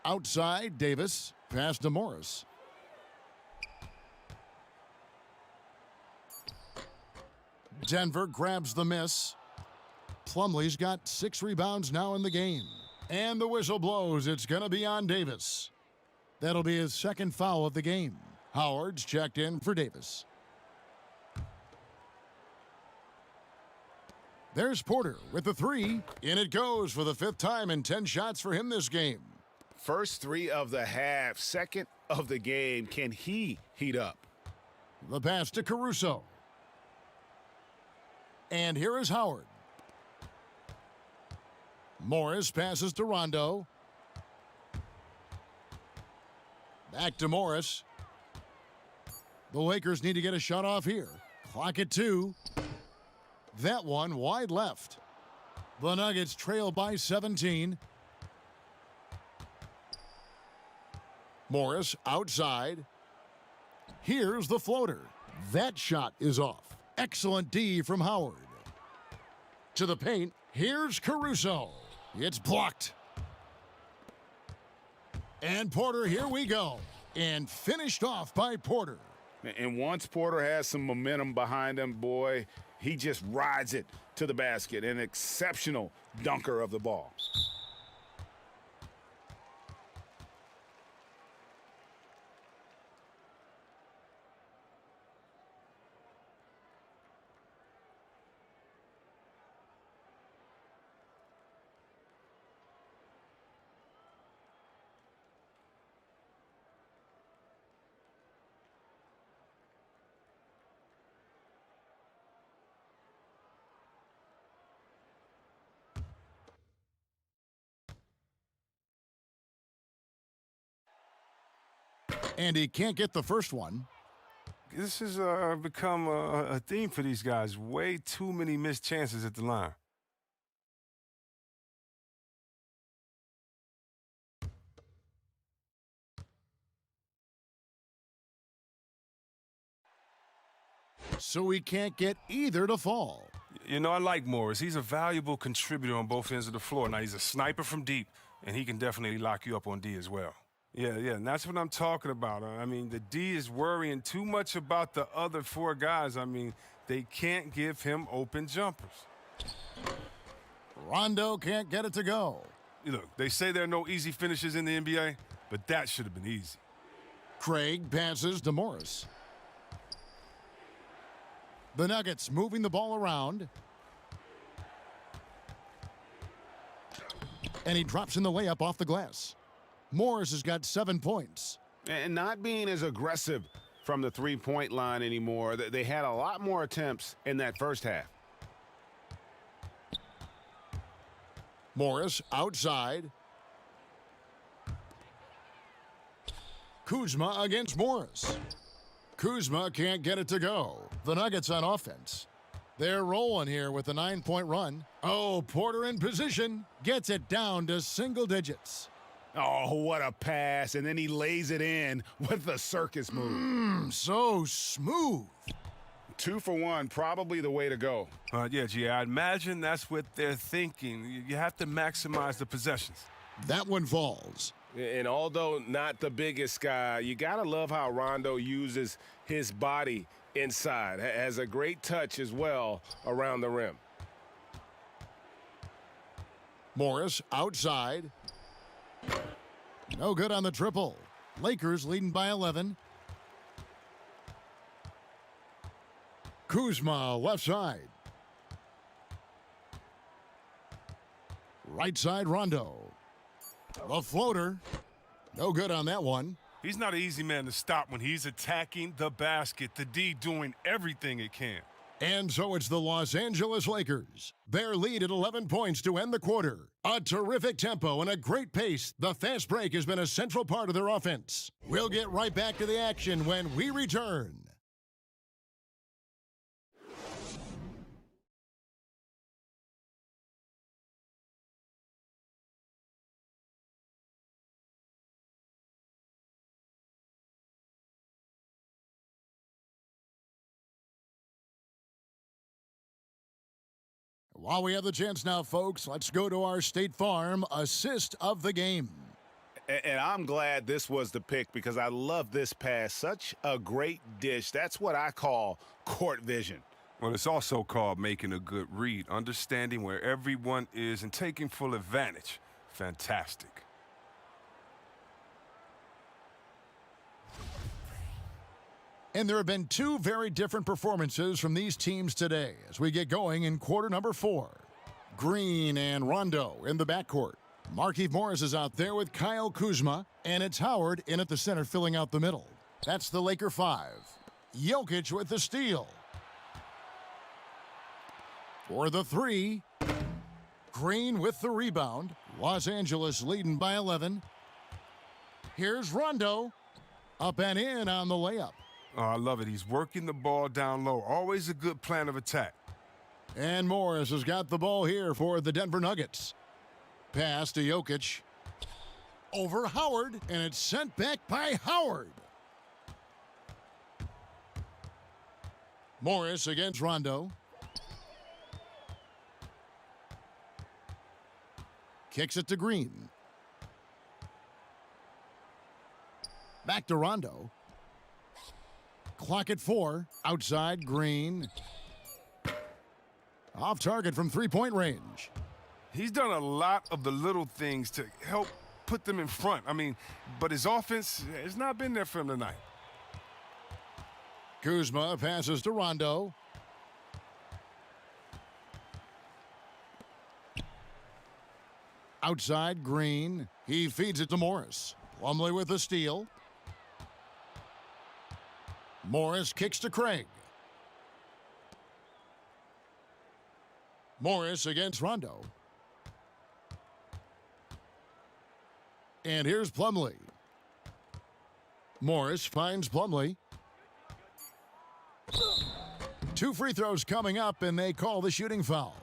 Outside, Davis. Pass to Morris. Denver grabs the miss. Plumlee's got 6 rebounds now in the game. And the whistle blows. It's going to be on Davis. That'll be his second foul of the game. Howard's checked in for Davis. There's Porter with the 3. In it goes for the 5th time and 10 shots for him this game. First 3 of the half, second of the game. Can he heat up? The pass to Caruso. And here is Howard. Morris passes to Rondo. Back to Morris. The Lakers need to get a shot off here. Clock at 2. That one wide left. The Nuggets trail by 17. Morris outside. Here's the floater. That shot is off. Excellent D from Howard. To the paint. Here's Caruso. It's blocked. And Porter, here we go. And finished off by Porter. And once Porter has some momentum behind him, boy, he just rides it to the basket. An exceptional dunker of the ball. And he can't get the first one. This has become a theme for these guys. Way too many missed chances at the line. So he can't get either to fall. You know, I like Morris. He's a valuable contributor on both ends of the floor. Now, he's a sniper from deep, and he can definitely lock you up on D as well. Yeah, and that's what I'm talking about. I mean, the D is worrying too much about the other 4 guys. I mean, they can't give him open jumpers. Rondo can't get it to go. Look, they say there are no easy finishes in the NBA, but that should have been easy. Craig passes to Morris. The Nuggets moving the ball around. And he drops in the layup off the glass. Morris has got 7 points. And not being as aggressive from the three-point line anymore. They had a lot more attempts in that first half. Morris outside. Kuzma against Morris. Kuzma can't get it to go. The Nuggets on offense. They're rolling here with a 9-point run. Oh, Porter in position. Gets it down to single digits. Oh, what a pass. And then he lays it in with the circus move. So smooth. 2 for 1, probably the way to go. Yeah, G, I imagine that's what they're thinking. You have to maximize the possessions. That one falls. And although not the biggest guy, you got to love how Rondo uses his body inside. Has a great touch as well around the rim. Morris outside. No good on the triple. Lakers leading by 11. Kuzma left side. Right side Rondo. The floater. No good on that one. He's not an easy man to stop when he's attacking the basket. The D doing everything it can. And so it's the Los Angeles Lakers. Their lead at 11 points to end the quarter. A terrific tempo and a great pace. The fast break has been a central part of their offense. We'll get right back to the action when we return. While we have the chance now, folks, let's go to our State Farm assist of the game. And I'm glad this was the pick because I love this pass. Such a great dish. That's what I call court vision. Well, it's also called making a good read, understanding where everyone is and taking full advantage. Fantastic. And there have been two very different performances from these teams today as we get going in quarter number 4. Green and Rondo in the backcourt. Markieff Morris is out there with Kyle Kuzma, and it's Howard in at the center filling out the middle. That's the Laker 5. Jokic with the steal. For the 3. Green with the rebound. Los Angeles leading by 11. Here's Rondo. Up and in on the layup. Oh, I love it. He's working the ball down low. Always a good plan of attack. And Morris has got the ball here for the Denver Nuggets. Pass to Jokic. Over Howard, and it's sent back by Howard. Morris against Rondo. Kicks it to Green. Back to Rondo. Clock at 4. Outside, Green. Off target from three-point range. He's done a lot of the little things to help put them in front. But his offense has not been there for him tonight. Kuzma passes to Rondo. Outside, Green. He feeds it to Morris. Plumlee with the steal. Morris kicks to Craig. Morris against Rondo. And here's Plumlee. Morris finds Plumlee. 2 free throws coming up, and they call the shooting foul.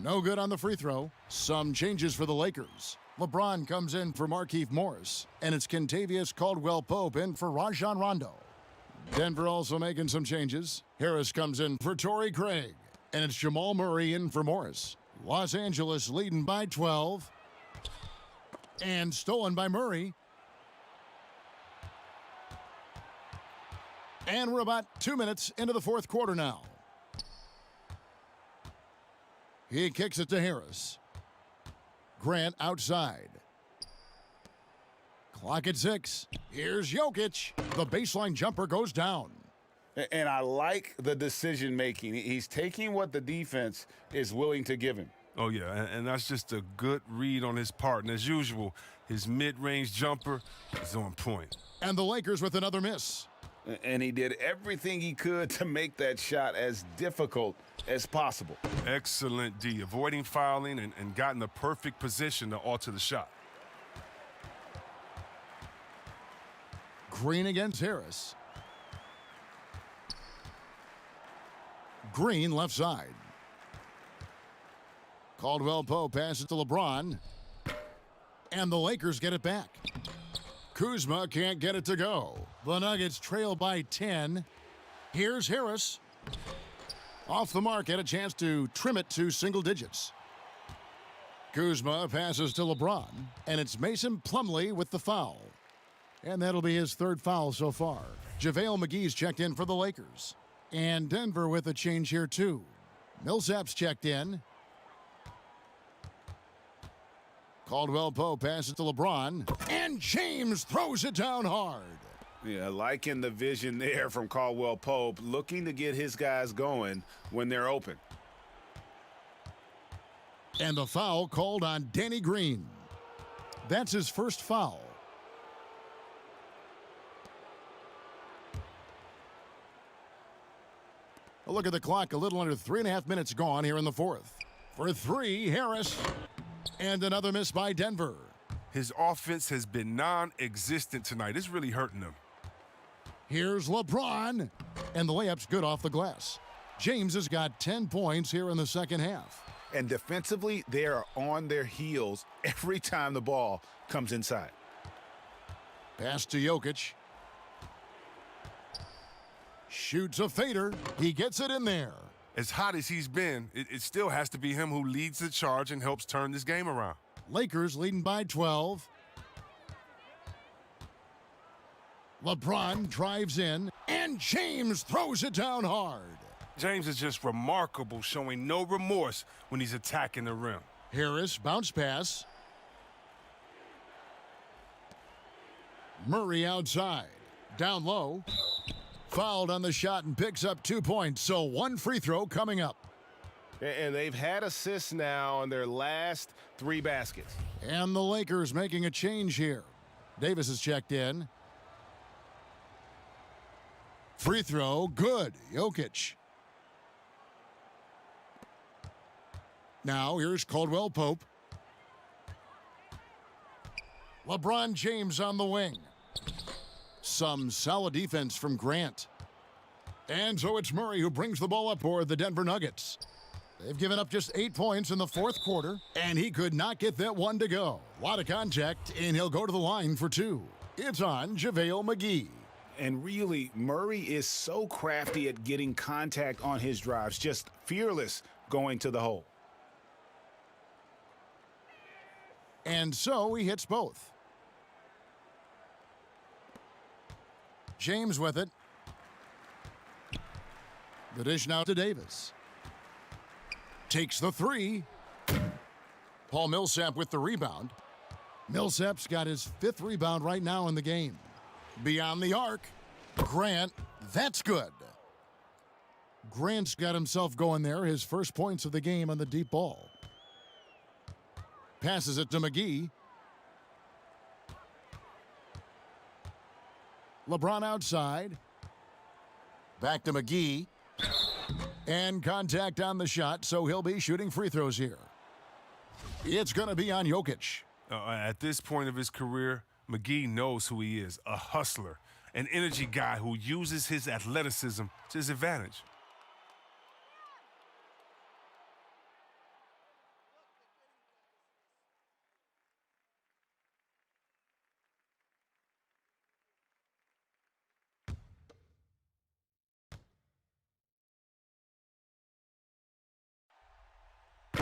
No good on the free throw. Some changes for the Lakers. LeBron comes in for Markieff Morris, and it's Kentavious Caldwell-Pope in for Rajon Rondo. Denver also making some changes. Harris comes in for Torrey Craig, and it's Jamal Murray in for Morris. Los Angeles leading by 12. And stolen by Murray. And we're about 2 minutes into the fourth quarter now. He kicks it to Harris. Grant outside. Clock at 6. Here's Jokic. The baseline jumper goes down. And I like the decision making. He's taking what the defense is willing to give him. Oh, yeah, and that's just a good read on his part. And as usual, his mid-range jumper is on point. And the Lakers with another miss. And he did everything he could to make that shot as difficult as possible. Excellent D, avoiding fouling and got in the perfect position to alter the shot. Green against Harris. Green left side. Caldwell Pope passes to LeBron. And the Lakers get it back. Kuzma can't get it to go. The Nuggets trail by 10. Here's Harris. Off the mark, had a chance to trim it to single digits. Kuzma passes to LeBron, and it's Mason Plumlee with the foul. And that'll be his third foul so far. JaVale McGee's checked in for the Lakers. And Denver with a change here too. Millsap's checked in. Caldwell Pope passes to LeBron, and James throws it down hard. Yeah, liking the vision there from Caldwell Pope, looking to get his guys going when they're open. And the foul called on Danny Green. That's his first foul. A look at the clock, a little under 3.5 minutes gone here in the fourth. For three, Harris. And another miss by Denver. His offense has been non-existent tonight. It's really hurting him. Here's LeBron. And the layup's good off the glass. James has got 10 points here in the second half. And defensively, they are on their heels every time the ball comes inside. Pass to Jokic. Shoots a fader. He gets it in there. As hot as he's been, it still has to be him who leads the charge and helps turn this game around. Lakers leading by 12. LeBron drives in, and James throws it down hard. James is just remarkable, showing no remorse when he's attacking the rim. Harris, bounce pass. Murray outside. Down low. Fouled on the shot and picks up 2 points, so one free throw coming up. And they've had assists now on their last 3 baskets. And the Lakers making a change here. Davis is checked in. Free throw, good. Jokic. Now here's Caldwell Pope. LeBron James on the wing. Some solid defense from Grant. And so it's Murray who brings the ball up for the Denver Nuggets. They've given up just 8 points in the fourth quarter, and he could not get that one to go. A lot of contact, and he'll go to the line for 2. It's on JaVale McGee. And really, Murray is so crafty at getting contact on his drives, just fearless going to the hole. And so he hits both. James with it. The dish now to Davis. Takes the 3. Paul Millsap with the rebound. Millsap's got his 5th rebound right now in the game. Beyond the arc. Grant, that's good. Grant's got himself going there, his first points of the game on the deep ball. Passes it to McGee. LeBron outside. Back to McGee. And contact on the shot, so he'll be shooting free throws here. It's going to be on Jokic. At this point of his career, McGee knows who he is, a hustler, an energy guy who uses his athleticism to his advantage.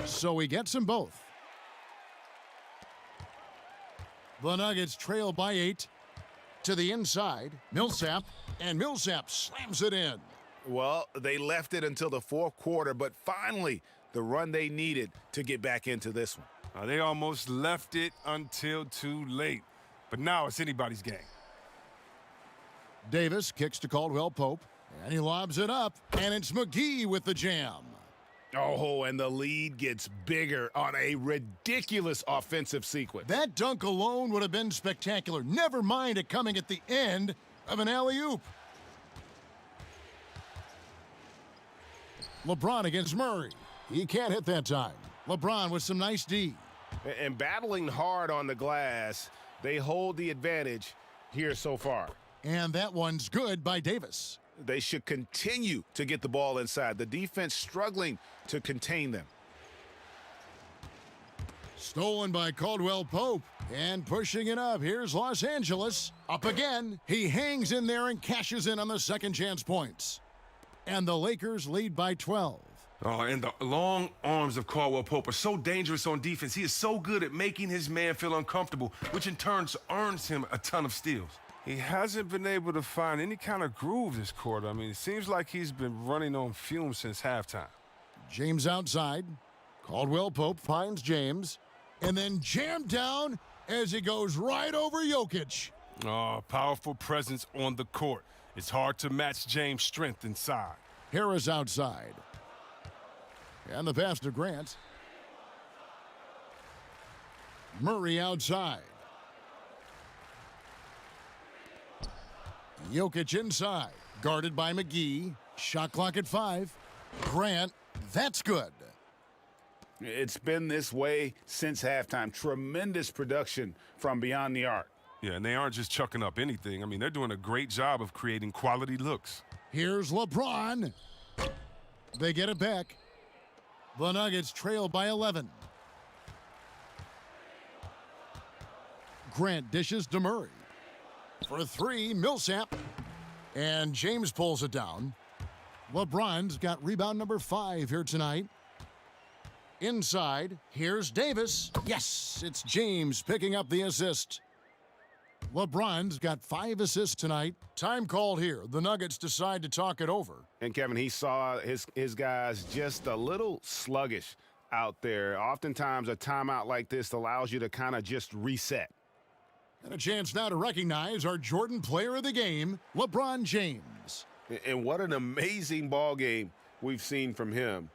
So he gets them both. The Nuggets trail by 8 to the inside. Millsap, and Millsap slams it in. Well, they left it until the fourth quarter, but finally the run they needed to get back into this one. They almost left it until too late, but now it's anybody's game. Davis kicks to Caldwell Pope, and he lobs it up, and it's McGee with the jam. Oh, and the lead gets bigger on a ridiculous offensive sequence. That dunk alone would have been spectacular. Never mind it coming at the end of an alley-oop. LeBron against Murray. He can't hit that time. LeBron with some nice D. And battling hard on the glass, they hold the advantage here so far. And that one's good by Davis. They should continue to get the ball inside. The defense struggling to contain them. Stolen by Caldwell Pope. And pushing it up. Here's Los Angeles. Up again. He hangs in there and cashes in on the second chance points. And the Lakers lead by 12. Oh, and the long arms of Caldwell Pope are so dangerous on defense. He is so good at making his man feel uncomfortable, which in turn earns him a ton of steals. He hasn't been able to find any kind of groove this quarter. I mean, it seems like he's been running on fumes since halftime. James outside. Caldwell Pope finds James. And then jammed down as he goes right over Jokic. Oh, powerful presence on the court. It's hard to match James' strength inside. Harris outside. And the pass to Grant. Murray outside. Jokic inside. Guarded by McGee. Shot clock at 5. Grant, that's good. It's been this way since halftime. Tremendous production from beyond the arc. Yeah, and they aren't just chucking up anything. I mean, they're doing a great job of creating quality looks. Here's LeBron. They get it back. The Nuggets trail by 11. Grant dishes to Murray. For 3, Millsap. And James pulls it down. LeBron's got rebound number 5 here tonight. Inside, here's Davis. Yes, it's James picking up the assist. LeBron's got 5 assists tonight. Time called here. The Nuggets decide to talk it over. And, Kevin, he saw his guys just a little sluggish out there. Oftentimes, a timeout like this allows you to kind of just reset. And a chance now to recognize our Jordan player of the game, LeBron James. And what an amazing ball game we've seen from him.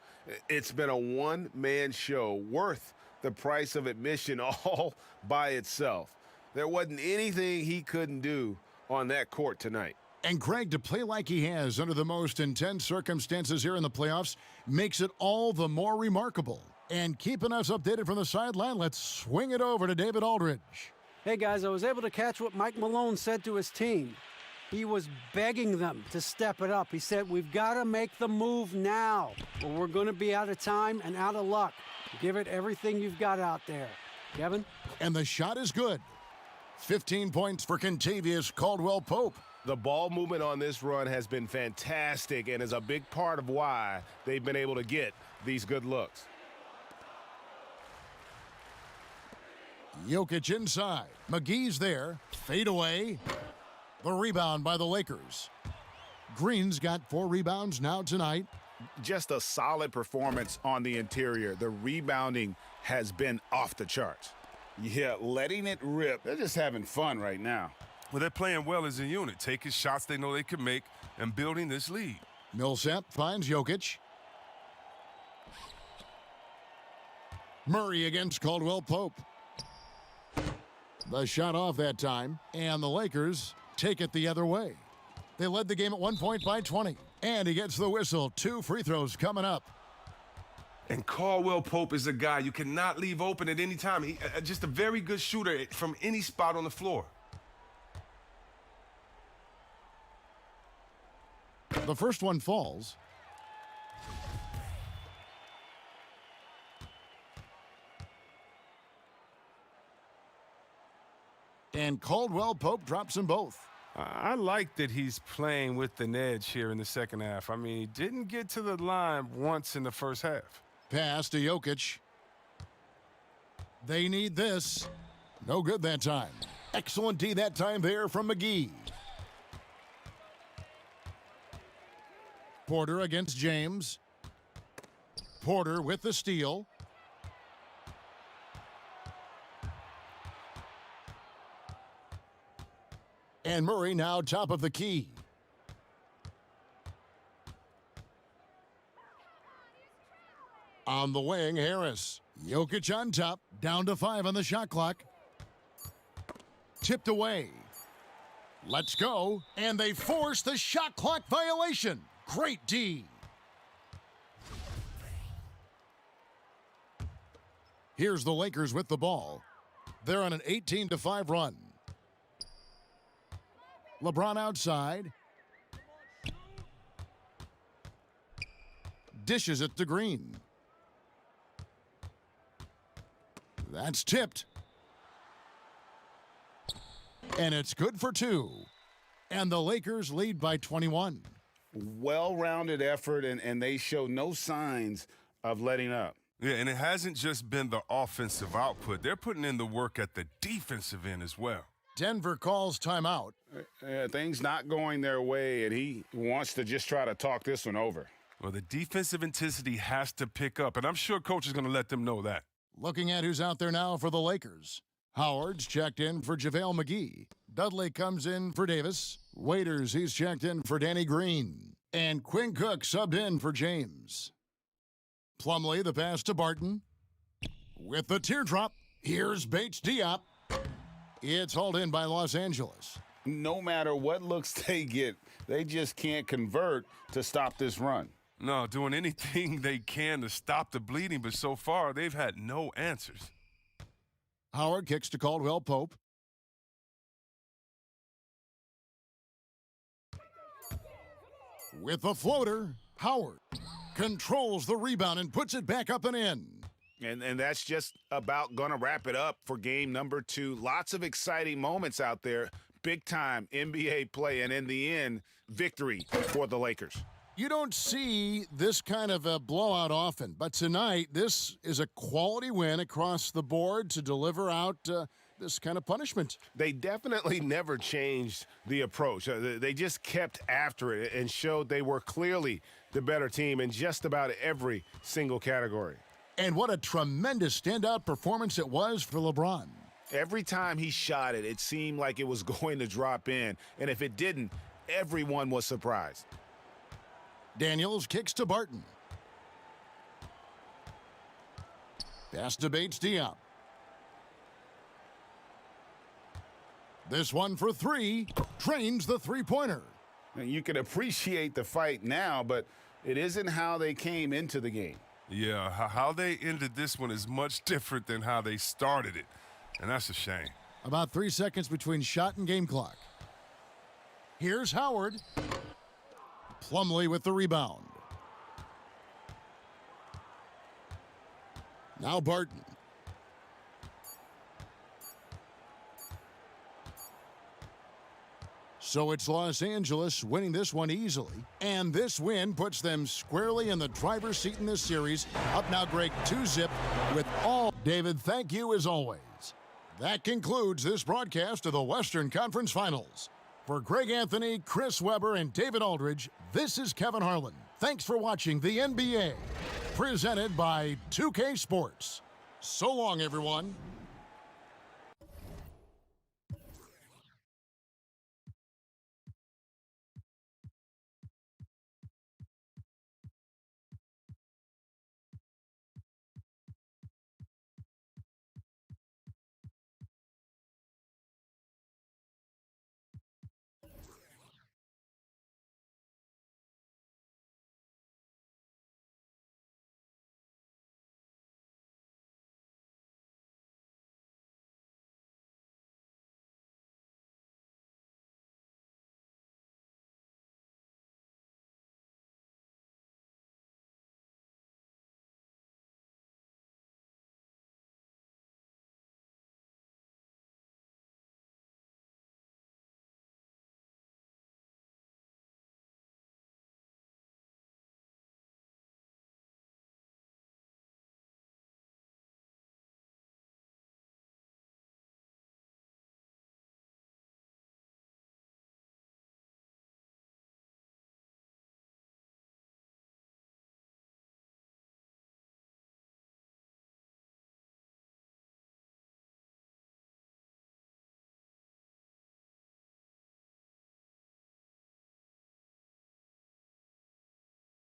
It's been a one-man show worth the price of admission all by itself. There wasn't anything he couldn't do on that court tonight. And Craig, to play like he has under the most intense circumstances here in the playoffs makes it all the more remarkable. And keeping us updated from the sideline, let's swing it over to David Aldridge. Hey, guys, I was able to catch what Mike Malone said to his team. He was begging them to step it up. He said, we've got to make the move now, or we're going to be out of time and out of luck. Give it everything you've got out there. Kevin? And the shot is good. 15 points for Kentavious Caldwell Pope. The ball movement on this run has been fantastic and is a big part of why they've been able to get these good looks. Jokic inside. McGee's there. Fade away. The rebound by the Lakers. Green's got 4 rebounds now tonight. Just a solid performance on the interior. The rebounding has been off the charts. Yeah, letting it rip. They're just having fun right now. Well, they're playing well as a unit, taking shots they know they can make and building this lead. Millsap finds Jokic. Murray against Caldwell Pope. The shot off that time, and the Lakers take it the other way. They led the game at 1 point by 20, and he gets the whistle. 2 free throws coming up. And Caldwell Pope is a guy you cannot leave open at any time. He just a very good shooter from any spot on the floor. The first one falls. And Caldwell Pope drops them both. I like that he's playing with an edge here in the second half. I mean, he didn't get to the line once in the first half. Pass to Jokic. They need this. No good that time. Excellent D that time there from McGee. Porter against James. Porter with the steal. And Murray now top of the key. On the wing, Harris. Jokic on top. Down to 5 on the shot clock. Tipped away. Let's go. And they force the shot clock violation. Great D. Here's the Lakers with the ball. They're on an 18-5 run. LeBron outside. Dishes it to Green. That's tipped. And it's good for 2. And the Lakers lead by 21. Well-rounded effort, and they show no signs of letting up. Yeah, and it hasn't just been the offensive output. They're putting in the work at the defensive end as well. Denver calls timeout. Things not going their way, and he wants to just try to talk this one over. Well, the defensive intensity has to pick up, and I'm sure Coach is going to let them know that. Looking at who's out there now for the Lakers. Howard's checked in for JaVale McGee. Dudley comes in for Davis. Waiters, he's checked in for Danny Green. And Quinn Cook subbed in for James. Plumlee, the pass to Barton. With the teardrop, here's Bates Diop. It's hauled in by Los Angeles. No matter what looks they get, they just can't convert to stop this run. No, doing anything they can to stop the bleeding, but so far they've had no answers. Howard kicks to Caldwell Pope. With the floater, Howard controls the rebound and puts it back up and in. And that's just about going to wrap it up for game number 2. Lots of exciting moments out there. Big-time NBA play, and in the end, victory for the Lakers. You don't see this kind of a blowout often, but tonight this is a quality win across the board to deliver out this kind of punishment. They definitely never changed the approach. They just kept after it and showed they were clearly the better team in just about every single category. And what a tremendous standout performance it was for LeBron. Every time he shot it, it seemed like it was going to drop in. And if it didn't, everyone was surprised. Daniels kicks to Barton. Pass to Bates Diop. This one for 3. Drains the three-pointer. You can appreciate the fight now, but it isn't how they came into the game. Yeah, how they ended this one is much different than how they started it, and that's a shame. About 3 seconds between shot and game clock. Here's Howard. Plumlee with the rebound. Now Barton. So it's Los Angeles winning this one easily. And this win puts them squarely in the driver's seat in this series. Up now, Greg, 2-zip with all. David, thank you as always. That concludes this broadcast of the Western Conference Finals. For Greg Anthony, Chris Webber, and David Aldridge, this is Kevin Harlan. Thanks for watching the NBA, presented by 2K Sports. So long, everyone.